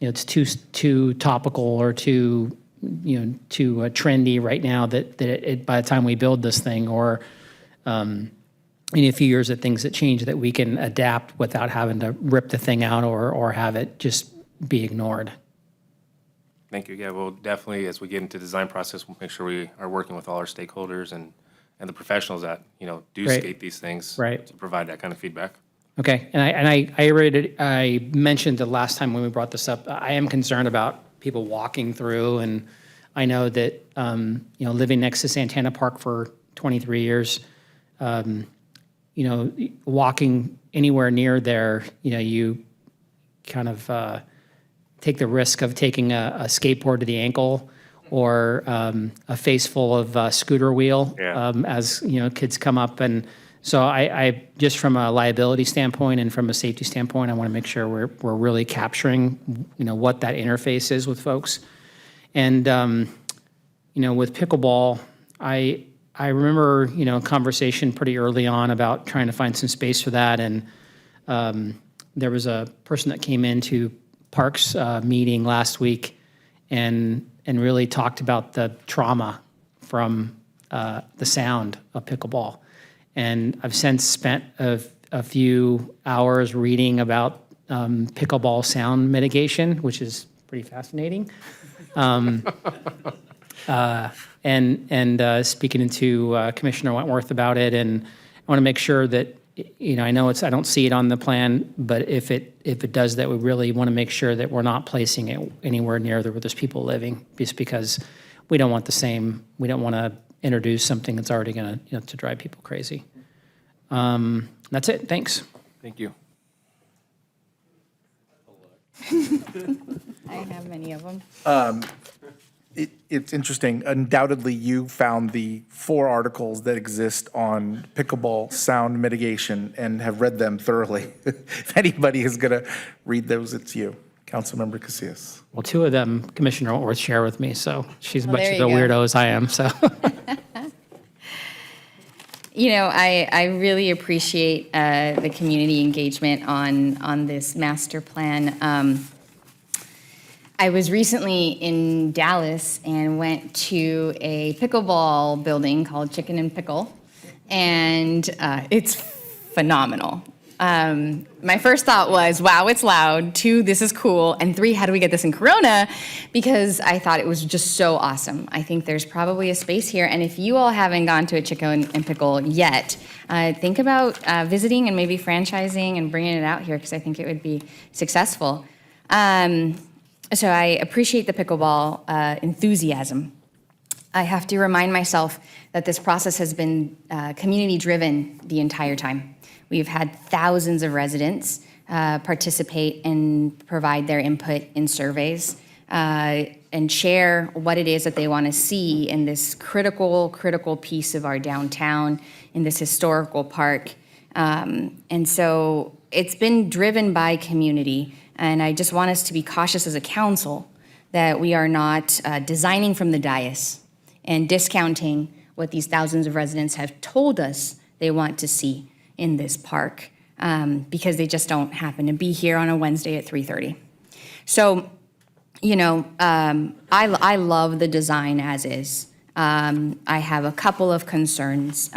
Speaker 13: it's too topical or too trendy right now that it, by the time we build this thing or in a few years that things that change that we can adapt without having to rip the thing out or have it just be ignored.
Speaker 8: Thank you. Yeah, we'll definitely, as we get into the design process, we'll make sure we are working with all our stakeholders and the professionals that, do
Speaker 13: Right.
Speaker 8: skate these things
Speaker 13: Right.
Speaker 8: to provide that kind of feedback.
Speaker 13: Okay, and I mentioned the last time when we brought this up, I am concerned about people walking through, and I know that, living next to Santana Park for 23 years, walking anywhere near there, you kind of take the risk of taking a skateboard to the ankle or a face full of scooter wheel as, kids come up. And so I just from a liability standpoint and from a safety standpoint, I want to make sure we're really capturing, what that interface is with folks. And, with pickleball, I remember, a conversation pretty early on about trying to find some space for that. And there was a person that came into Parks meeting last week and really talked about the trauma from the sound of pickleball. And I've since spent a few hours reading about pickleball sound mitigation, which is pretty fascinating. And speaking to Commissioner Wentworth about it, and I want to make sure that, I know I don't see it on the plan, but if it does that, we really want to make sure that we're not placing it anywhere near where there's people living, just because we don't want to introduce something that's already going to drive people crazy. That's it. Thanks.
Speaker 8: Thank you.
Speaker 10: I have many of them.
Speaker 2: It's interesting. Undoubtedly, you found the 4 articles that exist on pickleball sound mitigation and have read them thoroughly. If anybody is going to read those, it's you, Councilmember Casillas.
Speaker 13: Well, 2 of them Commissioner Wentworth shared with me, so she's as much
Speaker 10: there
Speaker 13: of
Speaker 10: you
Speaker 13: a
Speaker 10: go.
Speaker 13: weirdo as I am. So.
Speaker 14: I really appreciate the community engagement on this master plan. I was recently in Dallas and went to a pickleball building called Chicken and Pickle, and it's phenomenal. My first thought was, wow, it's loud. 2, this is cool. And 3, how do we get this in Corona? Because I thought it was just so awesome. I think there's probably a space here. And if you all haven't gone to a Chicken and Pickle yet, think about visiting and maybe franchising and bringing it out here, because I think it would be successful. So I appreciate the pickleball enthusiasm. I have to remind myself that this process has been community-driven the entire time. We've had thousands of residents participate and provide their input in surveys and share what it is that they want to see in this critical piece of our downtown, in this historical park. And so it's been driven by community, and I just want us to be cautious as a council that we are not designing from the dais and discounting what these thousands of residents have told us they want to see in this park, because they just don't happen to be here on a Wednesday at 3:30. So, I love the design as is. I have a couple of concerns,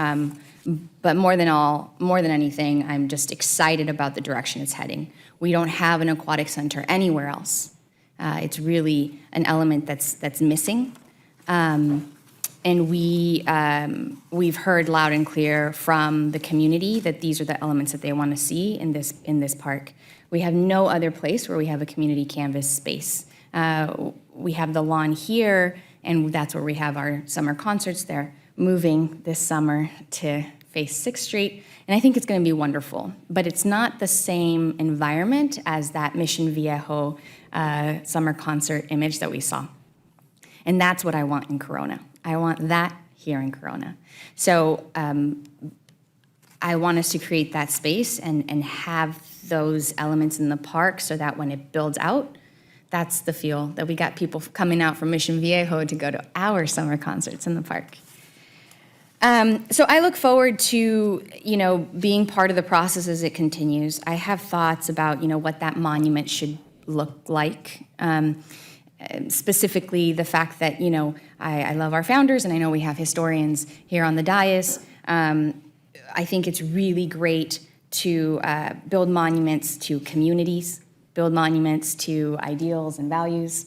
Speaker 14: but more than anything, I'm just excited about the direction it's heading. We don't have an aquatic center anywhere else. It's really an element that's missing. And we've heard loud and clear from the community that these are the elements that they want to see in this park. We have no other place where we have a community canvas space. We have the lawn here, and that's where we have our summer concerts. They're moving this summer to face 6th Street, and I think it's going to be wonderful. But it's not the same environment as that Mission Viejo summer concert image that we saw. And that's what I want in Corona. I want that here in Corona. So I want us to create that space and have those elements in the park so that when it builds out, that's the feel that we got people coming out from Mission Viejo to go to our summer concerts in the park. So I look forward to, being part of the process as it continues. I have thoughts about, what that monument should look like. Specifically, the fact that, I love our founders, and I know we have historians here on the dais. I think it's really great to build monuments to communities, build monuments to ideals and values.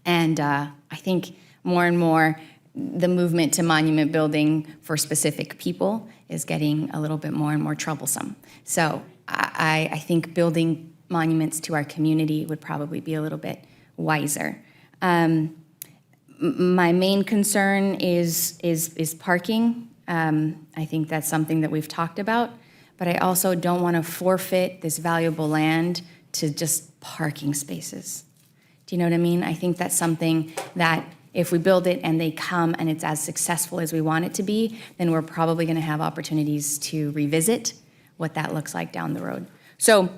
Speaker 14: And I think more and more, the movement to monument building for specific people is getting a little bit more and more troublesome. So I think building monuments to our community would probably be a little bit wiser. My main concern is parking. I think that's something that we've talked about, but I also don't want to forfeit this valuable land to just parking spaces. Do you know what I mean? I think that's something that if we build it and they come and it's as successful as we want it to be, then we're probably going to have opportunities to revisit what that looks like down the road. So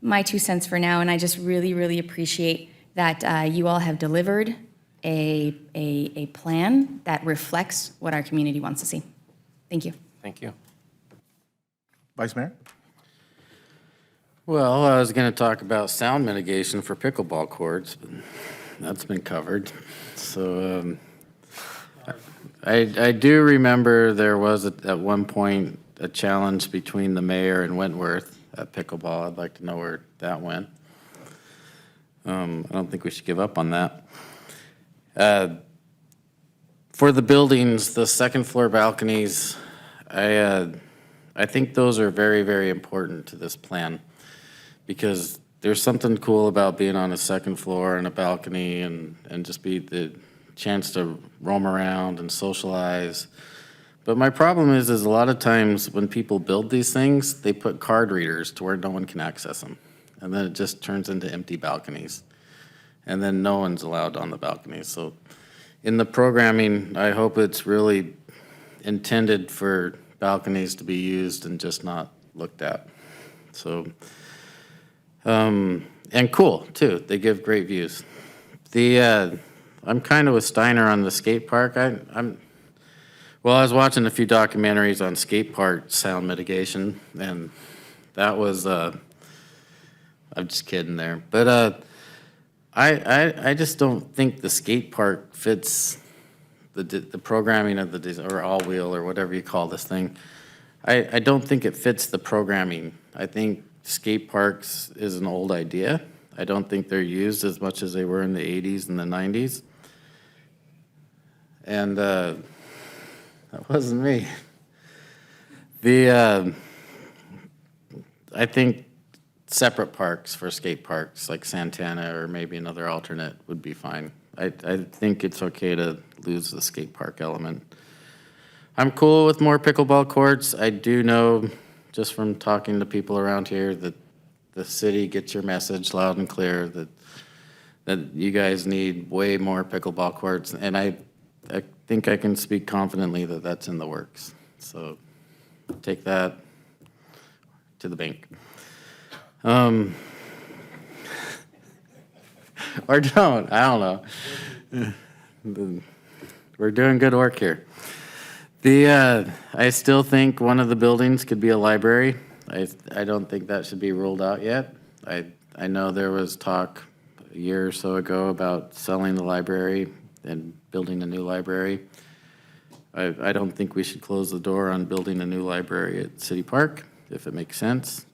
Speaker 14: my 2 cents for now, and I just really, really appreciate that you all have delivered a plan that reflects what our community wants to see. Thank you.
Speaker 8: Thank you.
Speaker 2: Vice Mayor?
Speaker 15: Well, I was going to talk about sound mitigation for pickleball courts, but that's been covered. So I do remember there was at one point a challenge between the mayor and Wentworth at pickleball. I'd like to know where that went. I don't think we should give up on that. For the buildings, the second floor balconies, I think those are very, very important to this plan, because there's something cool about being on a second floor and a balcony and just be the chance to roam around and socialize. But my problem is a lot of times when people build these things, they put card readers to where no one can access them. And then it just turns into empty balconies. And then no one's allowed on the balconies. So in the programming, I hope it's really intended for balconies to be used and just not looked at. So, and cool too, they give great views. I'm kind of with Steiner on the skate park. Well, I was watching a few documentaries on skate park sound mitigation, and that was, I'm just kidding there. But I just don't think the skate park fits the programming of or all wheel or whatever you call this thing. I don't think it fits the programming. I think skate parks is an old idea. I don't think they're used as much as they were in the 80s and the 90s. And that wasn't me. I think separate parks for skate parks, like Santana or maybe another alternate, would be fine. I think it's okay to lose the skate park element. I'm cool with more pickleball courts. I do know, just from talking to people around here, that the city gets your message loud and clear that you guys need way more pickleball courts, and I think I can speak confidently that that's in the works. So take that to the bank. Or don't, I don't know. We're doing good work here. I still think one of the buildings could be a library. I don't think that should be ruled out yet. I know there was talk a year or so ago about selling the library and building a new library. I don't think we should close the door on building a new library at City Park, if it makes sense.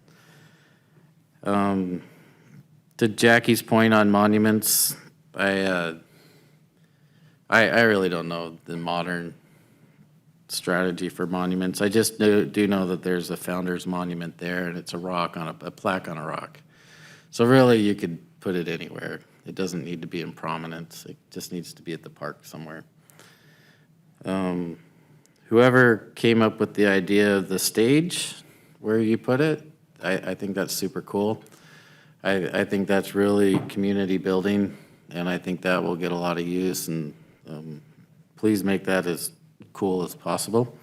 Speaker 15: To Jackie's point on monuments, I really don't know the modern strategy for monuments. I just do know that there's a founder's monument there, and it's a rock on a plaque on a rock. So really, you could put it anywhere. It doesn't need to be in prominence. It just needs to be at the park somewhere. Whoever came up with the idea of the stage, where you put it, I think that's super cool. I think that's really community building, and I think that will get a lot of use, and please make that as cool as possible.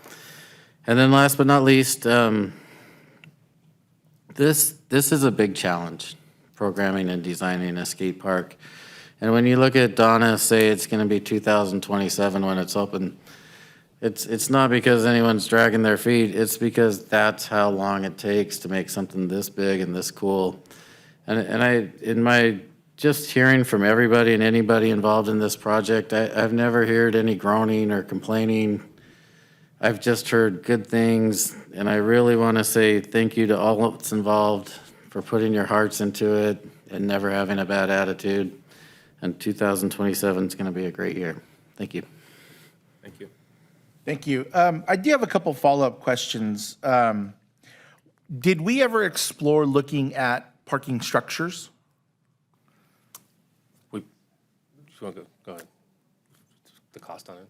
Speaker 15: And then last but not least, this is a big challenge, programming and designing a skate park. And when you look at Donna say it's going to be 2027 when it's open, it's not because anyone's dragging their feet. It's because that's how long it takes to make something this big and this cool. And in my just hearing from everybody and anybody involved in this project, I've never heard any groaning or complaining. I've just heard good things, and I really want to say thank you to all that's involved for putting your hearts into it and never having a bad attitude. And 2027 is going to be a great year. Thank you.
Speaker 8: Thank you.
Speaker 2: Thank you. I do have a couple follow-up questions. Did we ever explore looking at parking structures?
Speaker 8: Go ahead. The cost on it.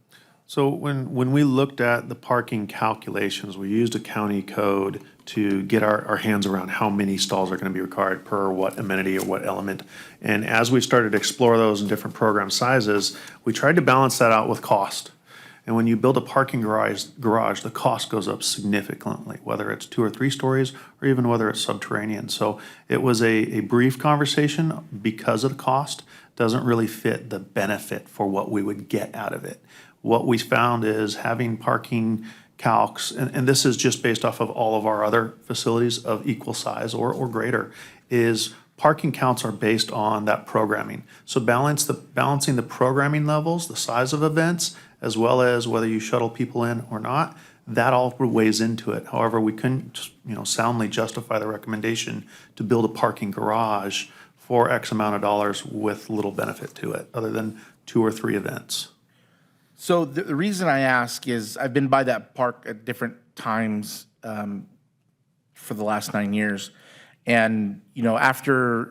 Speaker 9: So when we looked at the parking calculations, we used a county code to get our hands around how many stalls are going to be required per what amenity or what element. And as we started to explore those in different program sizes, we tried to balance that out with cost. And when you build a parking garage, the cost goes up significantly, whether it's 2 or 3 stories or even whether it's subterranean. So it was a brief conversation because of the cost. Doesn't really fit the benefit for what we would get out of it. What we found is having parking calcs, and this is just based off of all of our other facilities of equal size or greater, is parking counts are based on that programming. So balancing the programming levels, the size of events, as well as whether you shuttle people in or not, that all weighs into it. However, we couldn't soundly justify the recommendation to build a parking garage for X amount of dollars with little benefit to it, other than 2 or 3 events.
Speaker 2: So the reason I ask is I've been by that park at different times for the last 9 years. And, after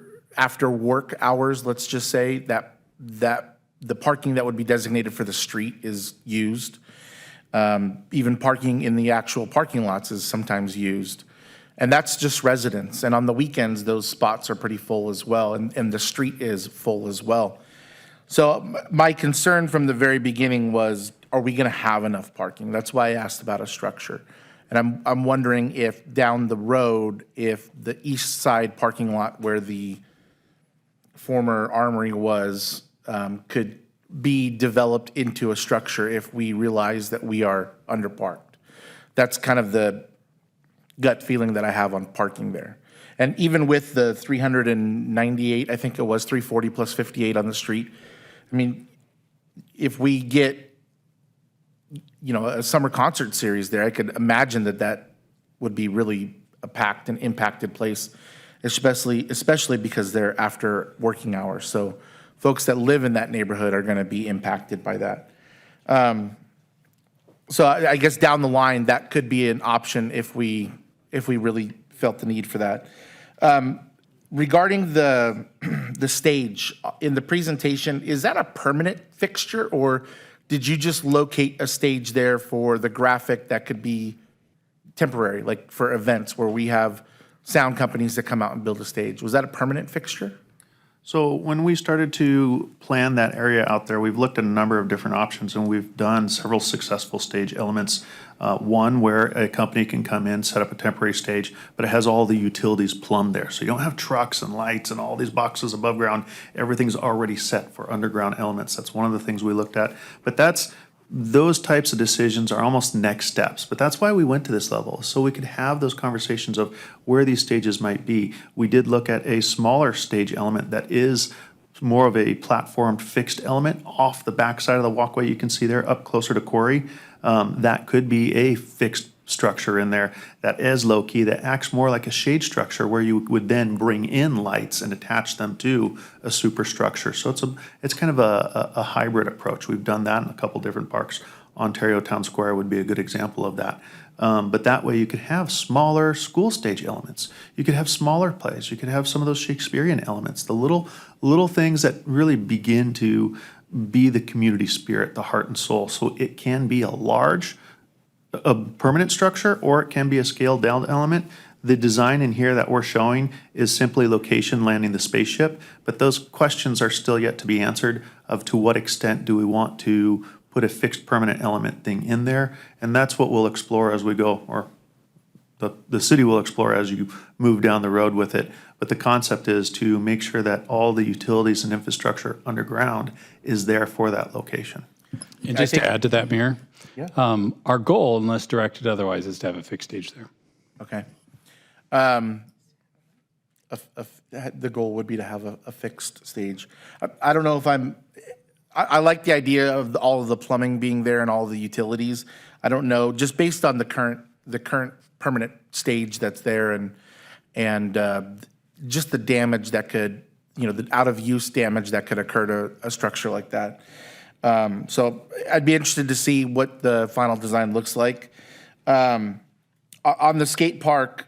Speaker 2: work hours, let's just say that the parking that would be designated for the street is used. Even parking in the actual parking lots is sometimes used. And that's just residents. And on the weekends, those spots are pretty full as well. And the street is full as well. So my concern from the very beginning was, are we going to have enough parking? That's why I asked about a structure. And I'm wondering if down the road, if the east side parking lot where the former armory was could be developed into a structure if we realize that we are underparked. That's kind of the gut feeling that I have on parking there. And even with the 398, I think it was 340 plus 58 on the street, I mean, if we get, a summer concert series there, I could imagine that would be really a packed and impacted place, especially because they're after working hours. So folks that live in that neighborhood are going to be impacted by that. So I guess down the line, that could be an option if we really felt the need for that. Regarding the stage in the presentation, is that a permanent fixture, or did you just locate a stage there for the graphic that could be temporary, like for events where we have sound companies that come out and build a stage? Was that a permanent fixture?
Speaker 9: So when we started to plan that area out there, we've looked at a number of different options, and we've done several successful stage elements. One where a company can come in, set up a temporary stage, but it has all the utilities plumbed there. So you don't have trucks and lights and all these boxes above ground. Everything's already set for underground elements. That's one of the things we looked at. But those types of decisions are almost next steps, but that's why we went to this level, so we could have those conversations of where these stages might be. We did look at a smaller stage element that is more of a platformed fixed element off the backside of the walkway you can see there up closer to Quarry. That could be a fixed structure in there that is low-key, that acts more like a shade structure where you would then bring in lights and attach them to a superstructure. So it's kind of a hybrid approach. We've done that in a couple different parks. Ontario Town Square would be a good example of that. But that way you could have smaller school stage elements. You could have smaller plays. You could have some of those Shakespearean elements, the little things that really begin to be the community spirit, the heart and soul. So it can be a permanent structure, or it can be a scaled down element. The design in here that we're showing is simply location landing the spaceship, but those questions are still yet to be answered of to what extent do we want to put a fixed permanent element thing in there, and that's what we'll explore as we go, or the city will explore as you move down the road with it. But the concept is to make sure that all the utilities and infrastructure underground is there for that location.
Speaker 12: And just to add to that, Mayor,
Speaker 2: Yeah.
Speaker 12: our goal, unless directed otherwise, is to have a fixed stage there.
Speaker 2: Okay. The goal would be to have a fixed stage. I don't know if I like the idea of all of the plumbing being there and all the utilities. I don't know, just based on the current permanent stage that's there and just the damage that could, the out of use damage that could occur to a structure like that. So I'd be interested to see what the final design looks like. On the skate park,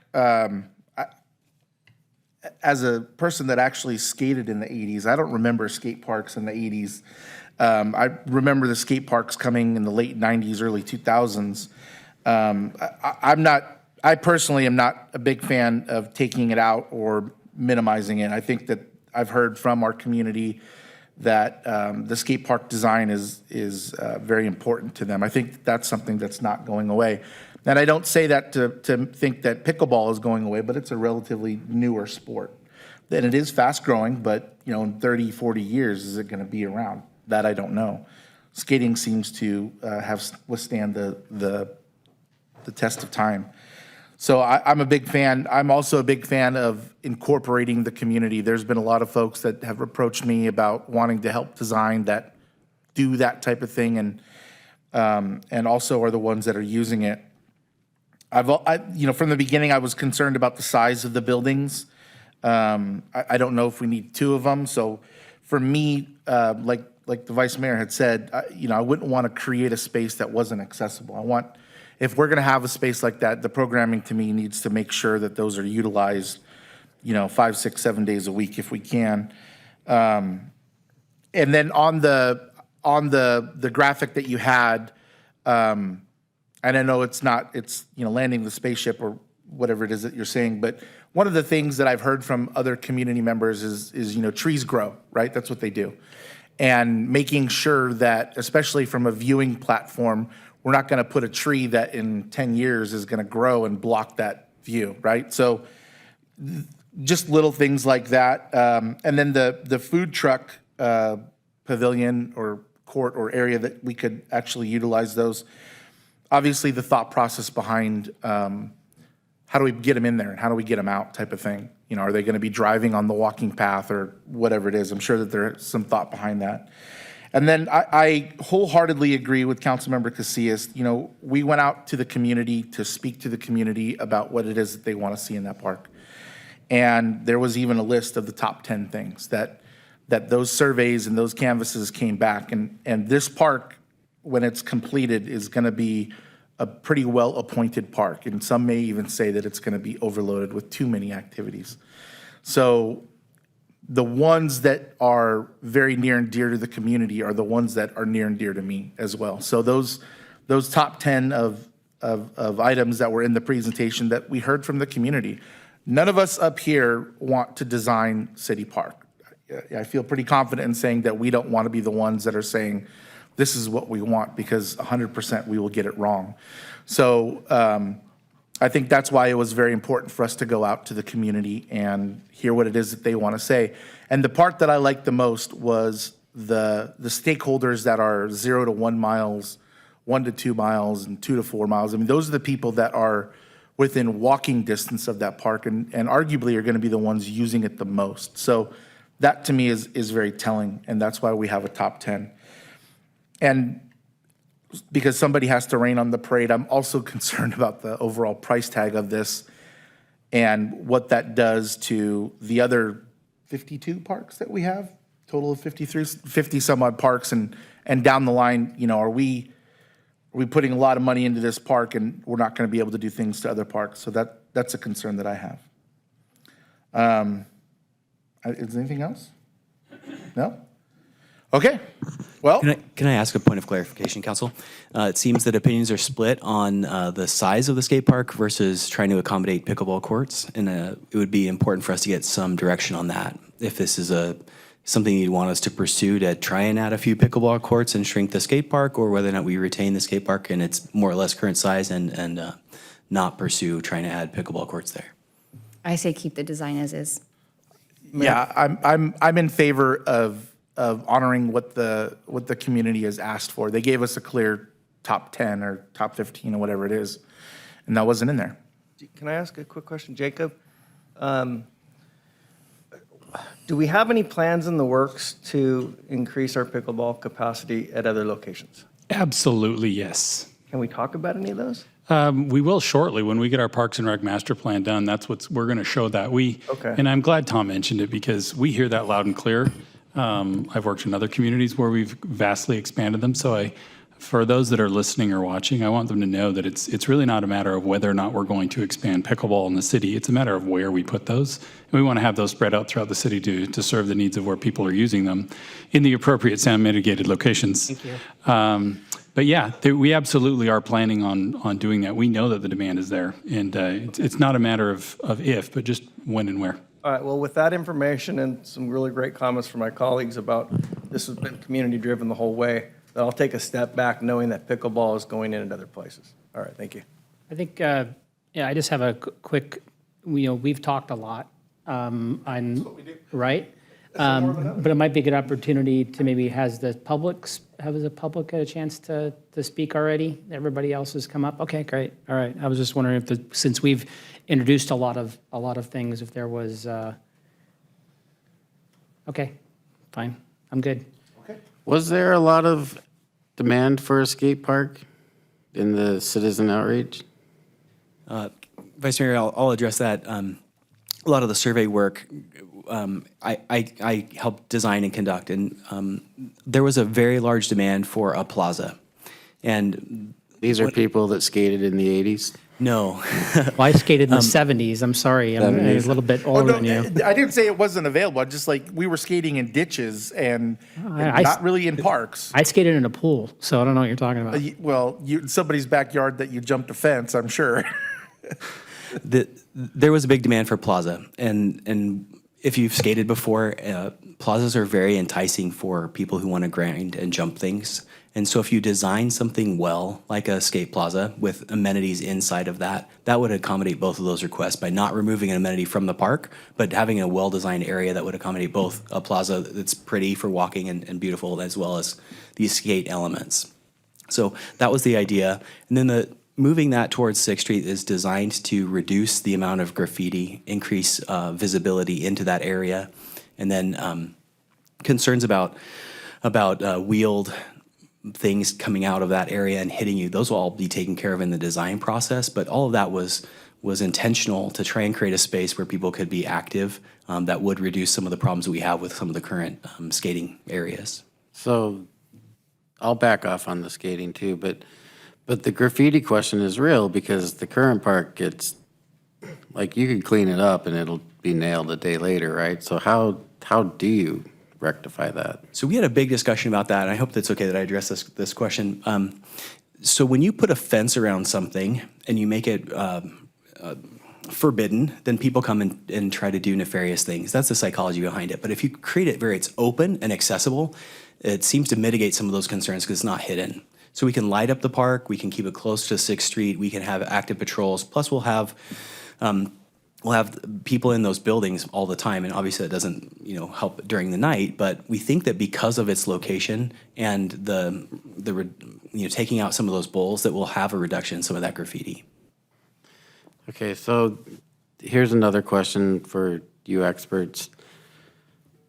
Speaker 2: as a person that actually skated in the 80s, I don't remember skate parks in the 80s. I remember the skate parks coming in the late 90s, early 2000s. I personally am not a big fan of taking it out or minimizing it. I think that I've heard from our community that the skate park design is very important to them. I think that's something that's not going away. And I don't say that to think that pickleball is going away, but it's a relatively newer sport. And it is fast growing, but in 30, 40 years, is it going to be around? That I don't know. Skating seems to withstand the test of time. So I'm a big fan. I'm also a big fan of incorporating the community. There's been a lot of folks that have approached me about wanting to help design that, do that type of thing, and also are the ones that are using it. From the beginning, I was concerned about the size of the buildings. I don't know if we need two of them. So for me, like the vice mayor had said, I wouldn't want to create a space that wasn't accessible. If we're going to have a space like that, the programming to me needs to make sure that those are utilized, 5, 6, 7 days a week if we can. And then on the graphic that you had, and I know it's landing the spaceship or whatever it is that you're saying, but one of the things that I've heard from other community members is trees grow, right? That's what they do. And making sure that, especially from a viewing platform, we're not going to put a tree that in 10 years is going to grow and block that view, right? So just little things like that. And then the food truck pavilion or court or area that we could actually utilize those. Obviously, the thought process behind how do we get them in there and how do we get them out type of thing. You know, are they going to be driving on the walking path or whatever it is? I'm sure that there's some thought behind that. And then I wholeheartedly agree with Councilmember Casillas. You know, we went out to the community to speak to the community about what it is that they want to see in that park. And there was even a list of the top 10 things that those surveys and those canvases came back. And this park, when it's completed, is going to be a pretty well-appointed park. And some may even say that it's going to be overloaded with too many activities. So the ones that are very near and dear to the community are the ones that are near and dear to me as well. So those top 10 of items that were in the presentation that we heard from the community, none of us up here want to design City Park. I feel pretty confident in saying that we don't want to be the ones that are saying, this is what we want, because 100% we will get it wrong. So I think that's why it was very important for us to go out to the community and hear what it is that they want to say. And the part that I liked the most was the stakeholders that are 0 to 1 miles, 1 to 2 miles, and 2 to 4 miles. I mean, those are the people that are within walking distance of that park and arguably are going to be the ones using it the most. So that to me is very telling, and that's why we have a top 10. And because somebody has to rain on the parade, I'm also concerned about the overall price tag of this and what that does to the other 52 parks that we have, total of 50 some odd parks. And down the line, you know, are we putting a lot of money into this park and we're not going to be able to do things to other parks? So that's a concern that I have. Is there anything else? No? Okay, well.
Speaker 16: Can I ask a point of clarification, Council? It seems that opinions are split on the size of the skate park versus trying to accommodate pickleball courts, and it would be important for us to get some direction on that. If this is something you'd want us to pursue to try and add a few pickleball courts and shrink the skate park, or whether or not we retain the skate park and it's more or less current size and not pursue trying to add pickleball courts there.
Speaker 14: I say keep the design as is.
Speaker 2: Yeah, I'm in favor of honoring what the community has asked for. They gave us a clear top 10 or top 15 or whatever it is, and that wasn't in there.
Speaker 11: Can I ask a quick question, Jacob? Do we have any plans in the works to increase our pickleball capacity at other locations?
Speaker 12: Absolutely, yes.
Speaker 11: Can we talk about any of those?
Speaker 12: We will shortly when we get our Parks and Rec master plan done. That's we're going to show that.
Speaker 11: Okay.
Speaker 12: And I'm glad Tom mentioned it because we hear that loud and clear. I've worked in other communities where we've vastly expanded them. So for those that are listening or watching, I want them to know that it's really not a matter of whether or not we're going to expand pickleball in the city. It's a matter of where we put those. And we want to have those spread out throughout the city to serve the needs of where people are using them in the appropriate sound mitigated locations.
Speaker 13: Thank you.
Speaker 12: But yeah, we absolutely are planning on doing that. We know that the demand is there, and it's not a matter of if, but just when and where.
Speaker 11: All right, well, with that information and some really great comments from my colleagues about this has been community-driven the whole way, then I'll take a step back knowing that pickleball is going in at other places. All right, thank you.
Speaker 13: I think, I just have a quick, we've talked a lot, right? But it might be a good opportunity to maybe have the public get a chance to speak already? Everybody else has come up? Okay, great. All right. I was just wondering if since we've introduced a lot of things, if there was, okay, fine. I'm good.
Speaker 2: Okay.
Speaker 15: Was there a lot of demand for a skate park in the citizen outreach?
Speaker 16: Vice Mayor, I'll address that. A lot of the survey work I helped design and conduct, and there was a very large demand for a plaza. And
Speaker 15: these are people that skated in the 80s?
Speaker 16: No.
Speaker 13: Well, I skated in the 70s. I'm sorry. I'm a little bit older than you.
Speaker 2: I didn't say it wasn't available. I just we were skating in ditches and not really in parks.
Speaker 13: I skated in a pool, so I don't know what you're talking about.
Speaker 2: Well, somebody's backyard that you jumped a fence, I'm sure.
Speaker 16: There was a big demand for plaza, and if you've skated before, plazas are very enticing for people who want to grind and jump things. And so if you design something well, like a skate plaza with amenities inside of that, that would accommodate both of those requests by not removing an amenity from the park, but having a well-designed area that would accommodate both a plaza that's pretty for walking and beautiful, as well as these skate elements. So that was the idea. And then moving that towards 6th Street is designed to reduce the amount of graffiti, increase visibility into that area, and then concerns about wheeled things coming out of that area and hitting you. Those will all be taken care of in the design process, but all of that was intentional to try and create a space where people could be active that would reduce some of the problems that we have with some of the current skating areas.
Speaker 15: So I'll back off on the skating too, but the graffiti question is real because the current park gets, like, you can clean it up and it'll be nailed a day later, right? So how do you rectify that?
Speaker 16: So we had a big discussion about that, and I hope that's okay that I address this question. So when you put a fence around something and you make it forbidden, then people come and try to do nefarious things. That's the psychology behind it. But if you create it where it's open and accessible, it seems to mitigate some of those concerns because it's not hidden. So we can light up the park, we can keep it close to 6th Street, we can have active patrols, plus we'll have people in those buildings all the time, and obviously that doesn't, help during the night, but we think that because of its location and the taking out some of those bowls, that we'll have a reduction in some of that graffiti.
Speaker 15: Okay, so here's another question for you experts.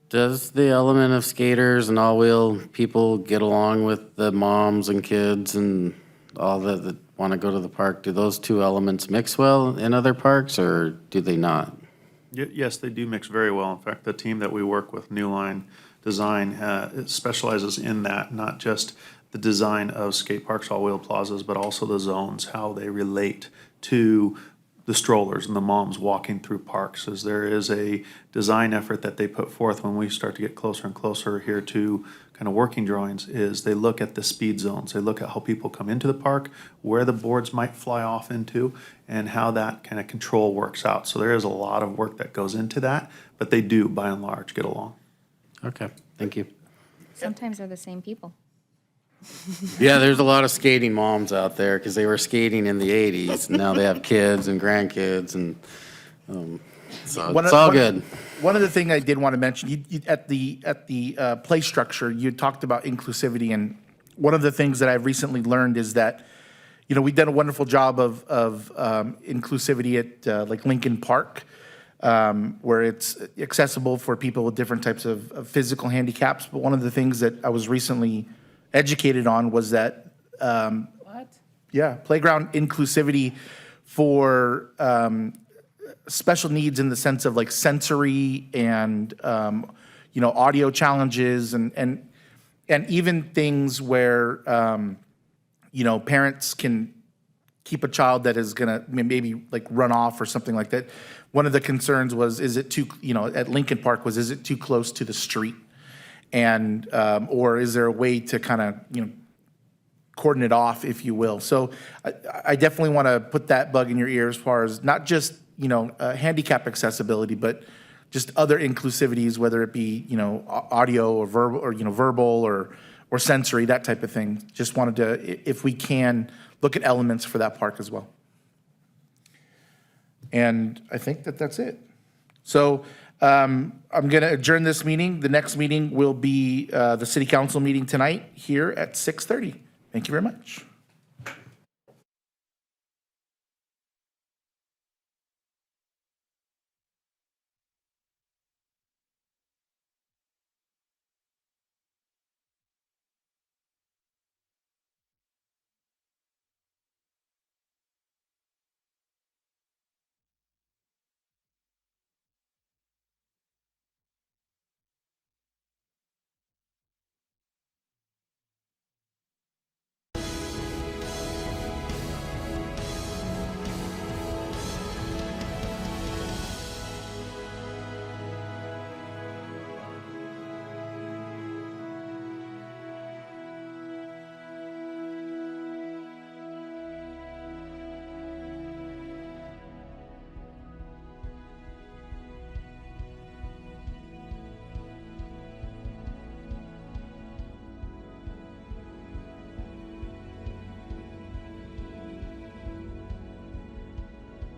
Speaker 15: Does the element of skaters and all-wheel people get along with the moms and kids and all that want to go to the park? Do those two elements mix well in other parks, or do they not?
Speaker 9: Yes, they do mix very well. In fact, the team that we work with, New Line Design, it specializes in that, not just the design of skate parks, all-wheel plazas, but also the zones, how they relate to the strollers and the moms walking through parks. As there is a design effort that they put forth when we start to get closer and closer here to kind of working drawings, is they look at the speed zones. They look at how people come into the park, where the boards might fly off into, and how that kind of control works out. So there is a lot of work that goes into that, but they do, by and large, get along.
Speaker 15: Okay, thank you.
Speaker 14: Sometimes they're the same people.
Speaker 15: Yeah, there's a lot of skating moms out there because they were skating in the 80s. Now they have kids and grandkids, and so it's all good.
Speaker 2: One other thing I did want to mention, you at the play structure, you talked about inclusivity, and one of the things that I've recently learned is that, we've done a wonderful job of inclusivity at like Lincoln Park, where it's accessible for people with different types of physical handicaps. But one of the things that I was recently educated on was that playground inclusivity for special needs in the sense of like sensory and audio challenges and even things where parents can keep a child that is gonna maybe like run off or something like that. One of the concerns was, is it too, at Lincoln Park, is it too close to the street? And or is there a way to kind of cordon it off, if you will? So I definitely want to put that bug in your ear as far as not just handicap accessibility, but just other inclusivities, whether it be audio or verbal or sensory, that type of thing. Just wanted to, if we can, look at elements for that park as well. And I think that's it. So I'm going to adjourn this meeting. The next meeting will be the city council meeting tonight here at 6:30. Thank you very much.